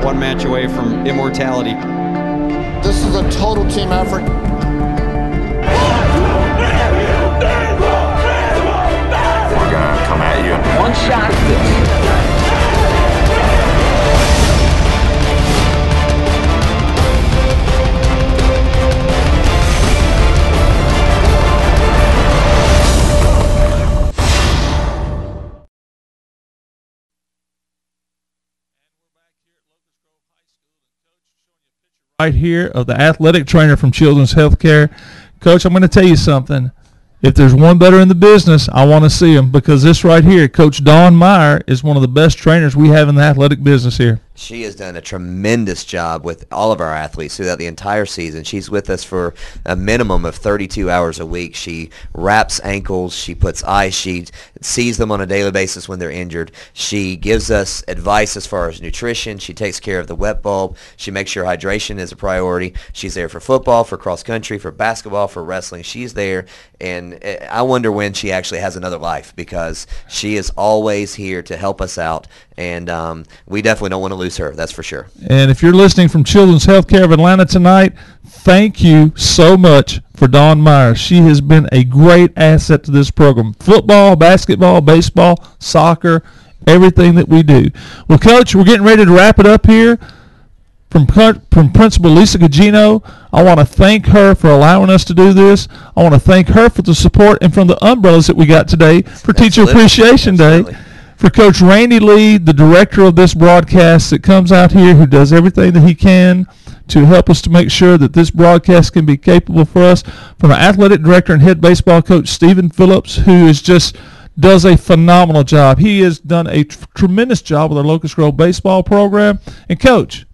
One match away from immortality. This is a total team effort. We're gonna come at you in one shot. Right here of the athletic trainer from Children's Healthcare. Coach, I'm going to tell you something. If there's one better in the business, I want to see him, because this right here, Coach Dawn Meyer, is one of the best trainers we have in the athletic business here. She has done a tremendous job with all of our athletes throughout the entire season. She's with us for a minimum of 32 hours a week. She wraps ankles. She puts ice. She sees them on a daily basis when they're injured. She gives us advice as far as nutrition. She takes care of the wet bulb. She makes sure hydration is a priority. She's there for football, for cross country, for basketball, for wrestling. She's there, and I wonder when she actually has another life, because she is always here to help us out, and we definitely don't want to lose her, that's for sure. And if you're listening from Children's Healthcare of Atlanta tonight, thank you so much for Dawn Meyer. She has been a great asset to this program. Football, basketball, baseball, soccer, everything that we do. Well, Coach, we're getting ready to wrap it up here. From Principal Lisa Gugino, I want to thank her for allowing us to do this. I want to thank her for the support, and from the umbrellas that we got today for Teacher Appreciation Day. For Coach Randy Lee, the director of this broadcast that comes out here, who does everything that he can. to help us to make sure that this broadcast can be capable for us, from our athletic director and head baseball coach, Stephen Phillips, who is just does a phenomenal job. He has done a tremendous job with our Locust Grove baseball program. And, Coach,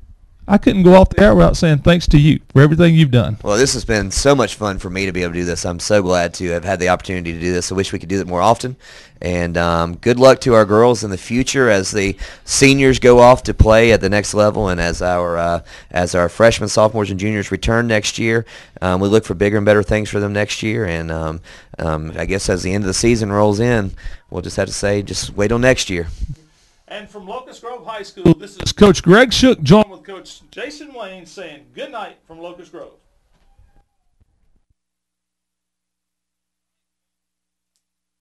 I couldn't go off the air without saying thanks to you for everything you've done. Well, this has been so much fun for me to be able to do this. I'm so glad to have had the opportunity to do this. I wish we could do it more often. And good luck to our girls in the future as the seniors go off to play at the next level, and as our freshmen, sophomores, and juniors return next year. We look for bigger and better things for them next year. And I guess as the end of the season rolls in, we'll just have to say, just wait till next year. And from Locust Grove High School, this is Coach Greg Shook, joined with Coach Jason Wayne, saying good night from Locust Grove.